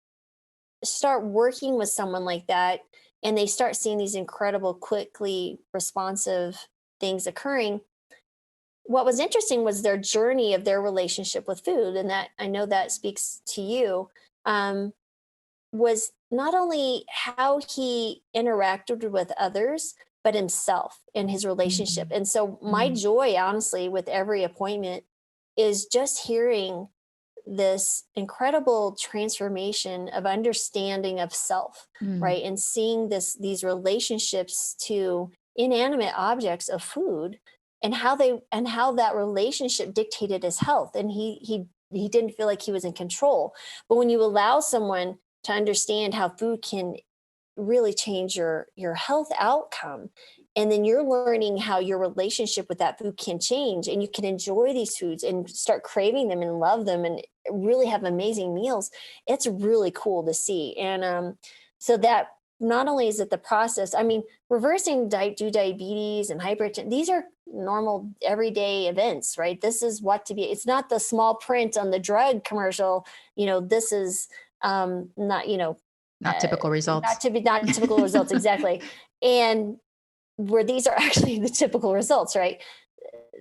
start working with someone like that, and they start seeing these incredible, quickly responsive things occurring, what was interesting was their journey of their relationship with food. And that, I know that speaks to you, was not only how he interacted with others, but himself and his relationship. Mm-hmm. And so my joy, honestly, with every appointment is just hearing this incredible transformation of understanding of self, right? And seeing these relationships to inanimate objects of food, and how that relationship dictated his health. And he didn't feel like he was in control. But when you allow someone to understand how food can really change your health outcome, and then you're learning how your relationship with that food can change, and you can enjoy these foods and start craving them and love them and really have amazing meals, it's really cool to see. And so that not only is it the process, I mean, reversing diabetes and hypertension, these are normal everyday events, right? This is it's not the small print on the drug commercial, this is not typical results. Not typical results, exactly. And where these are actually the typical results, right?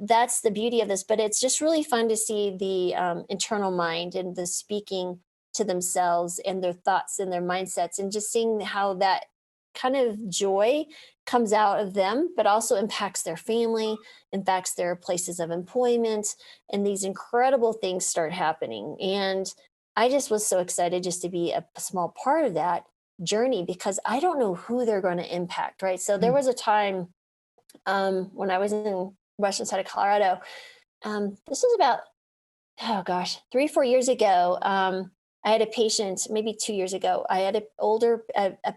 That's the beauty of this. But it's just really fun to see the internal mind and the speaking to themselves and their thoughts and their mindsets, and just seeing how that kind of joy comes out of them, but also impacts their family, impacts their places of employment, and these incredible things start happening. And I just was so excited just to be a small part of that journey, because I don't know who they're going to impact, right? So there was a time when I was in western side of Colorado. This was about, 3-4 years ago. I had a patient, maybe 2 years ago, I had a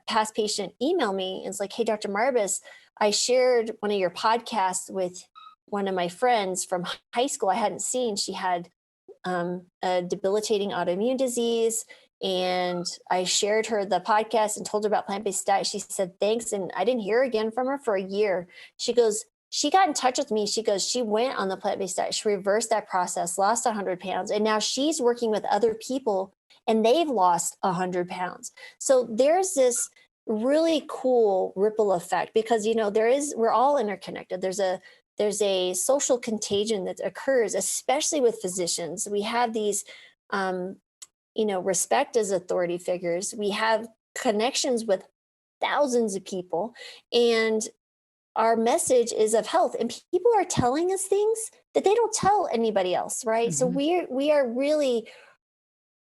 past patient email me and it's like, "Hey, Dr. Marbas, I shared one of your podcasts with one of my friends from high school I hadn't seen. She had a debilitating autoimmune disease. And I shared her the podcast and told her about plant-based diet. She said, thanks. And I didn't hear again from her for a year. She goes, she got in touch with me. She goes, she went on the plant-based diet. She reversed that process, lost 100 pounds. And now she's working with other people and they've lost 100 pounds. So there's this really cool ripple effect, because, we're all interconnected. There's a social contagion that occurs, especially with physicians. We have these, respect as authority figures. We have connections with thousands of people, and our message is of health, and people are telling us things that they don't tell anybody else, right? Mm-hmm. So we are really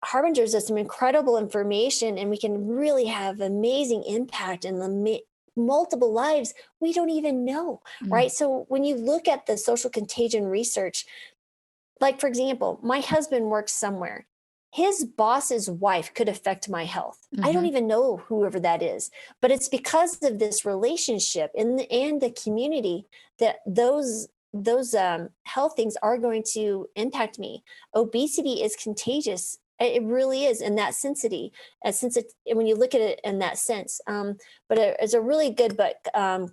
harbingers of some incredible information, and we can really have amazing impact in the multiple lives we don't even know, right? So when you look at the social contagion research, like, for example, my husband works somewhere. His boss's wife could affect my health. I don't even know whoever that is, but it's because of this relationship and the community that those health things are going to impact me. Obesity is contagious. It really is in that when you look at it in that sense. But it's a really good book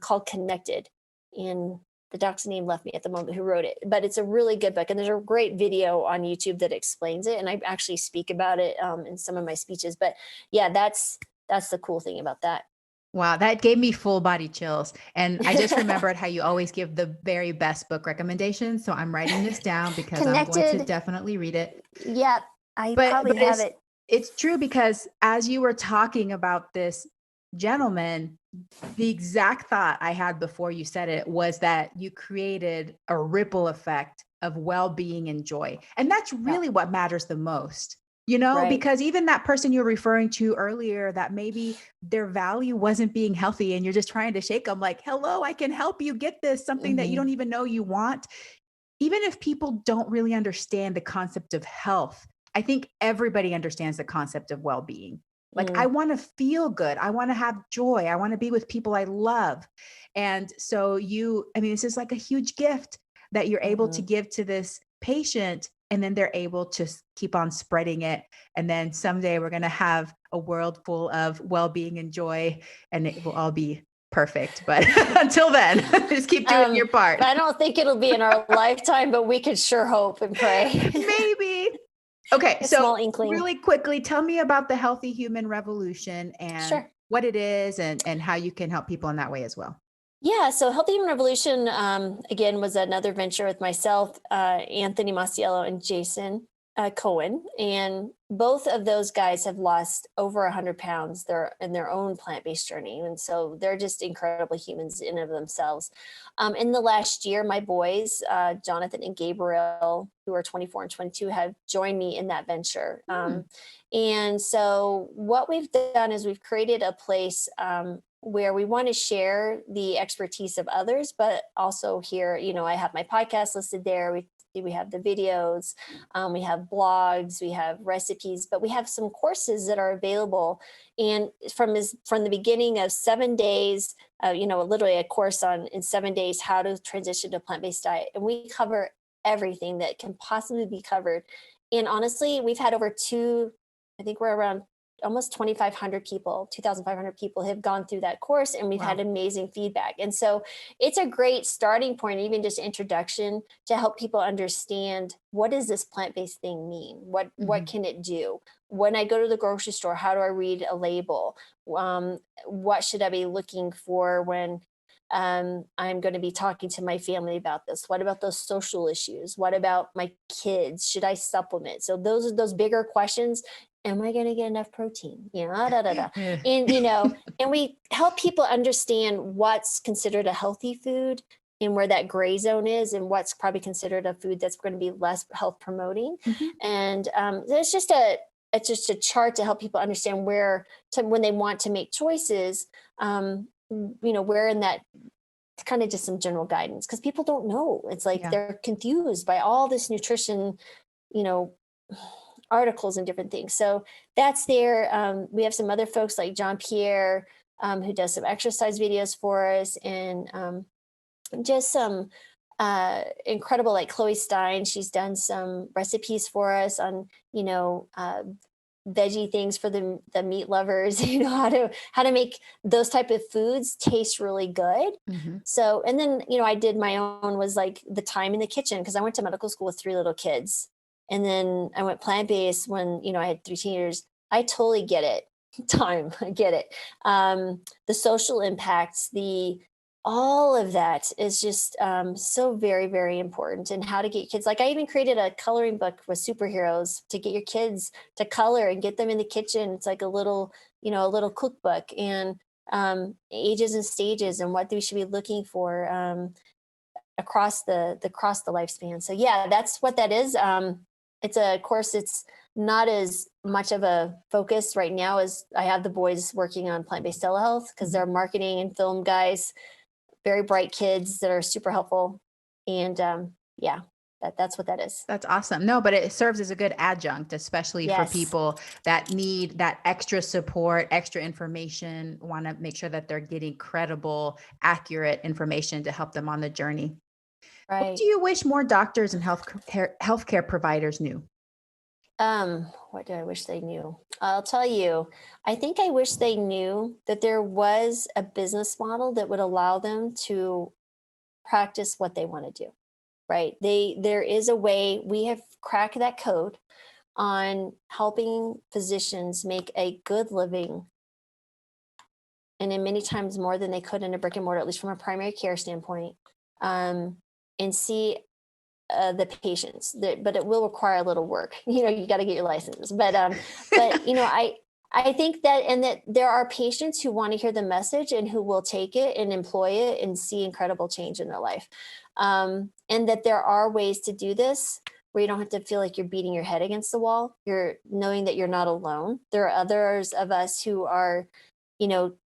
called Connected. And the doc's name left me at the moment who wrote it, but it's a really good book. And there's a great video on YouTube that explains it. And I actually speak about it in some of my speeches. But yeah, that's the cool thing about that. Wow, that gave me full body chills. And I just remembered how you always give the very best book recommendations. So I'm writing this down because I'm going to Connected. definitely read it. Yep. I But probably have it. it's true because as you were talking about this gentleman, the exact thought I had before you said it was that you created a ripple effect of well-being and joy. And that's Yeah. really what matters the most. Right. Because even that person you're referring to earlier, that maybe their value wasn't being healthy and you're just trying to shake them like, hello, I can help you get this, something that you Hmm. don't even know you want. Even if people don't really understand the concept of health, I think everybody understands the concept of well-being. Like, I Mm. want to feel good. I want to have joy. I want to be with people I love. And so this is like a huge gift that you're able to Hmm. give to this patient. And then they're able to keep on spreading it. And then someday we're going to have a world full of well-being and joy, and it will all be perfect. But until then, just keep doing your part. I don't think it'll be in our lifetime, but we could sure hope and pray. Maybe. Okay, A so small inkling. really quickly, tell me about the Healthy Human Revolution and Sure. what it is and how you can help people in that way as well. Yeah, so Healthy Human Revolution, again, was another venture with myself, Anthony Masiello, and Jason Cohen. And both of those guys have lost over 100 pounds in their own plant-based journey. And so they're just incredible humans in and of themselves. In the last year, my boys, Jonathan and Gabriel, who are 24 and 22, have joined me in that venture. Hmm. And so what we've done is we've created a place where we want to share the expertise of others, but also here, I have my podcast listed there. We have the videos, we have blogs, we have recipes, but we have some courses that are available. And from the beginning of 7 days, literally a course on in 7 days how to transition to a plant-based diet, and we cover everything that can possibly be covered. And honestly, we've had over I think we're around almost 2,500 people, 2,500 people have gone through that course, and we've had Wow. amazing feedback. And so it's a great starting point, even just introduction, to help people understand, what does this plant-based thing mean? What Hmm. can it do? When I go to the grocery store, how do I read a label? What should I be looking for when I'm going to be talking to my family about this? What about those social issues? What about my kids? Should I supplement? So those are those bigger questions. Am I going to get enough protein? Da, da, da. Yeah. And, and we help people understand what's considered a healthy food and where that gray zone is, and what's probably considered a food that's going to be less health promoting. Mhm. And it's just a chart to help people understand when they want to make choices, where in that, kind of just some general guidance, because people don't know. It's like Yeah. they're confused by all this nutrition, you know, articles and different things. So that's there. We have some other folks like John Pierre, who does some exercise videos for us, and just some incredible, like Chloe Stein. She's done some recipes for us on, veggie things for the meat lovers, how to make those type of foods taste really good. Hmm. So, and then, I did my own, was like the time in the kitchen, because I went to medical school with three little kids, and then I went plant-based when, I had three teenagers. I totally get it. Time, I get it. The social impacts, the all of that is just so very, very important. And how to get kids, like I even created a coloring book with superheroes to get your kids to color and get them in the kitchen. It's like a little cookbook, and ages and stages, and what we should be looking for across the lifespan. So yeah, that's what that is. It's a course. It's not as much of a focus right now as I have the boys working on plant-based telehealth, because Hmm. they're marketing and film guys, very bright kids that are super helpful. And yeah, that's what that is. That's awesome. No, but it serves as a good adjunct, especially for Yes. people that need that extra support, extra information, want to make sure that they're getting credible, accurate information to help them on the journey. What Right. do you wish more doctors and healthcare providers knew? What do I wish they knew? I'll tell you, I think I wish they knew that there was a business model that would allow them to practice what they want to do. Right. There is a way. We have cracked that code on helping physicians make a good living and in many times more than they could in a brick and mortar, at least from a primary care standpoint, and see the patients. But it will require a little work. You got to get your license. But I think that there are patients who want to hear the message and who will take it and employ it and see incredible change in their life. And that there are ways to do this where you don't have to feel like you're beating your head against the wall. You're knowing that you're not alone. There are others of us who are,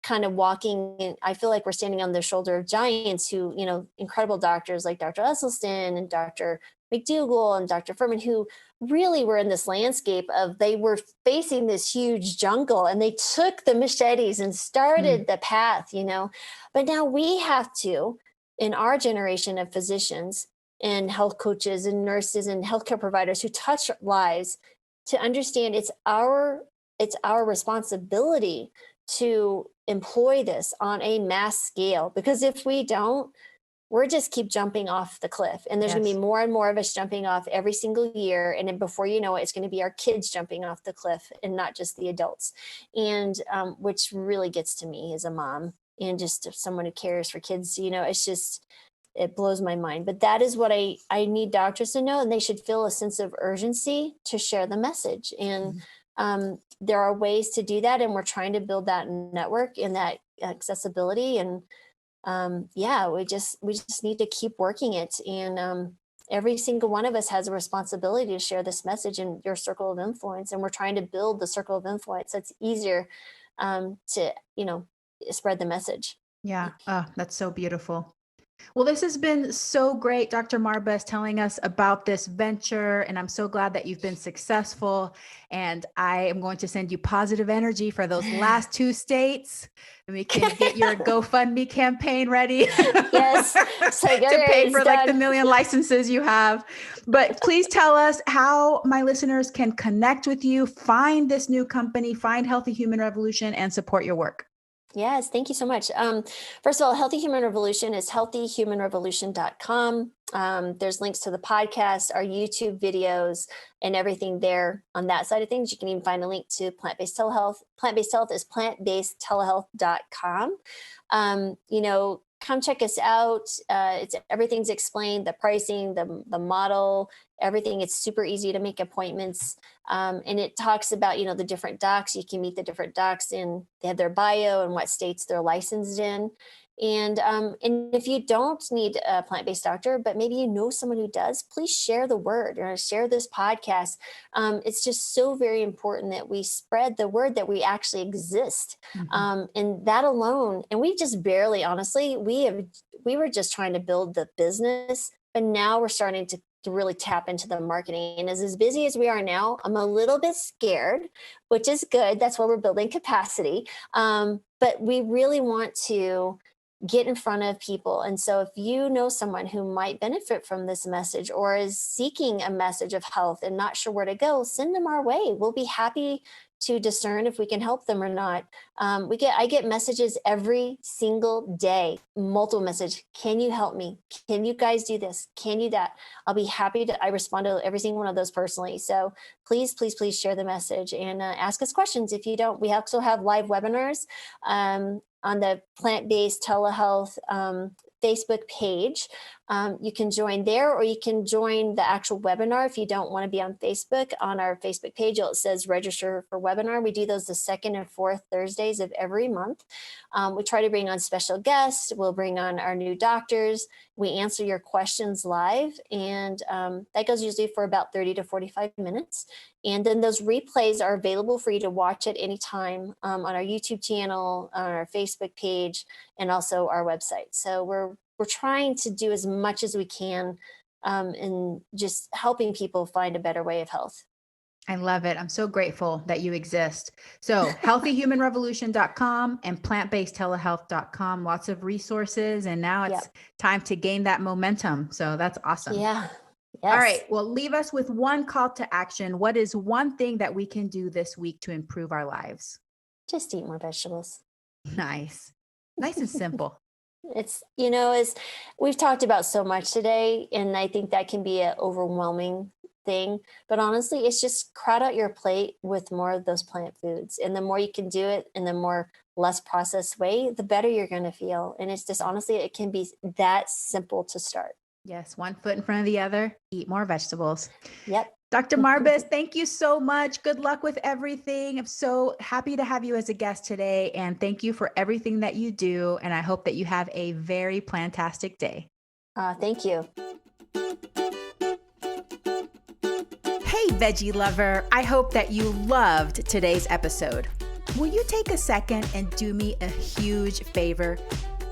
kind of walking, and I feel like we're standing on the shoulder of giants who, incredible doctors like Dr. Esselstyn and Dr. McDougall and Dr. Furman, who really were in this landscape of, they were facing this huge jungle and they took the machetes and started the path, but now we have to, in our generation of physicians and health coaches and nurses and healthcare providers who touch lives, to understand it's our responsibility to employ this on a mass scale, because if we don't, we're just keep jumping off the cliff, and there's going to be more and more of us jumping off every single year. And then before you know it, it's going to be our kids jumping off the cliff and not just the adults. And which really gets to me as a mom and just someone who cares for kids, it's just, it blows my mind. But that is what I need doctors to know, and they should feel a sense of urgency to share the message. And there are ways to do that, and we're trying to build that network and that accessibility. And we just need to keep working it. And every single one of us has a responsibility to share this message in your circle of influence. And we're trying to build the circle of influence that's easier to spread the message. Yeah. Oh, that's so beautiful. Well, this has been so great, Dr. Marbas, telling us about this venture. And I'm so glad that you've been successful. And I am going to send you positive energy for those last 2 states. And we can get your GoFundMe campaign ready. Yes. So to pay for like the 1 million licenses you have. But please tell us how my listeners can connect with you, find this new company, find Healthy Human Revolution, and support your work. Yes, thank you so much. First of all, Healthy Human Revolution is healthyhumanrevolution.com. There's links to the podcast, our YouTube videos, and everything there on that side of things. You can even find a link to plant-based telehealth. Plant-based health is plantbasedtelehealth.com. Come check us out. Everything's explained, the pricing, the model, everything. It's super easy to make appointments. And it talks about, the different docs. You can meet the different docs, and they have their bio and what states they're licensed in. And if you don't need a plant-based doctor, but maybe you know someone who does, please share the word or share this podcast. It's just so very important that we spread the word that we actually exist. And that alone, and we just barely, honestly, we were just trying to build the business, but now we're starting to really tap into the marketing. And as busy as we are now, I'm a little bit scared, which is good. That's why we're building capacity. But we really want to get in front of people. And so if you know someone who might benefit from this message or is seeking a message of health and not sure where to go, send them our way. We'll be happy to discern if we can help them or not. I get messages every single day, multiple messages. Can you help me? Can you guys do this? Can you that? I'll be happy to, I respond to every single one of those personally. So please, please, please share the message and ask us questions. If you don't, we also have live webinars on the plant-based telehealth Facebook page. You can join there, or you can join the actual webinar if you don't want to be on Facebook. On our Facebook page, it says register for webinar. We do those the second and fourth Thursdays of every month. We try to bring on special guests. We'll bring on our new doctors. We answer your questions live, and that goes usually for about 30 to 45 minutes. And then those replays are available for you to watch at any time on our YouTube channel, on our Facebook page, and also our website. So we're trying to do as much as we can in just helping people find a better way of health. I love it. I'm so grateful that you exist. So healthyhumanrevolution.com and plantbasedtelehealth.com, lots of resources. And now it's time to gain that momentum. So that's awesome. Yeah. Yes. All right. Well, leave us with one call to action. What is one thing that we can do this week to improve our lives? Just eat more vegetables. Nice. Nice and simple. It's, as we've talked about so much today, and I think that can be an overwhelming thing, but honestly, it's just crowd out your plate with more of those plant foods. And the more you can do it, and the more less processed way, the better you're going to feel. And it's just honestly, it can be that simple to start. Yes, one foot in front of the other, eat more vegetables. Yep. Dr. Marbas, thank you so much. Good luck with everything. I'm so happy to have you as a guest today. And thank you for everything that you do. And I hope that you have a very plantastic day. Thank you. Hey, veggie lover. I hope that you loved today's episode. Will you take a second and do me a huge favor?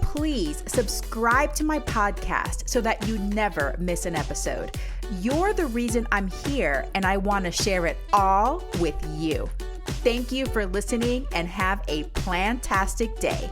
Please subscribe to my podcast so that you never miss an episode. You're the reason I'm here, and I want to share it all with you. Thank you for listening, and have a plantastic day.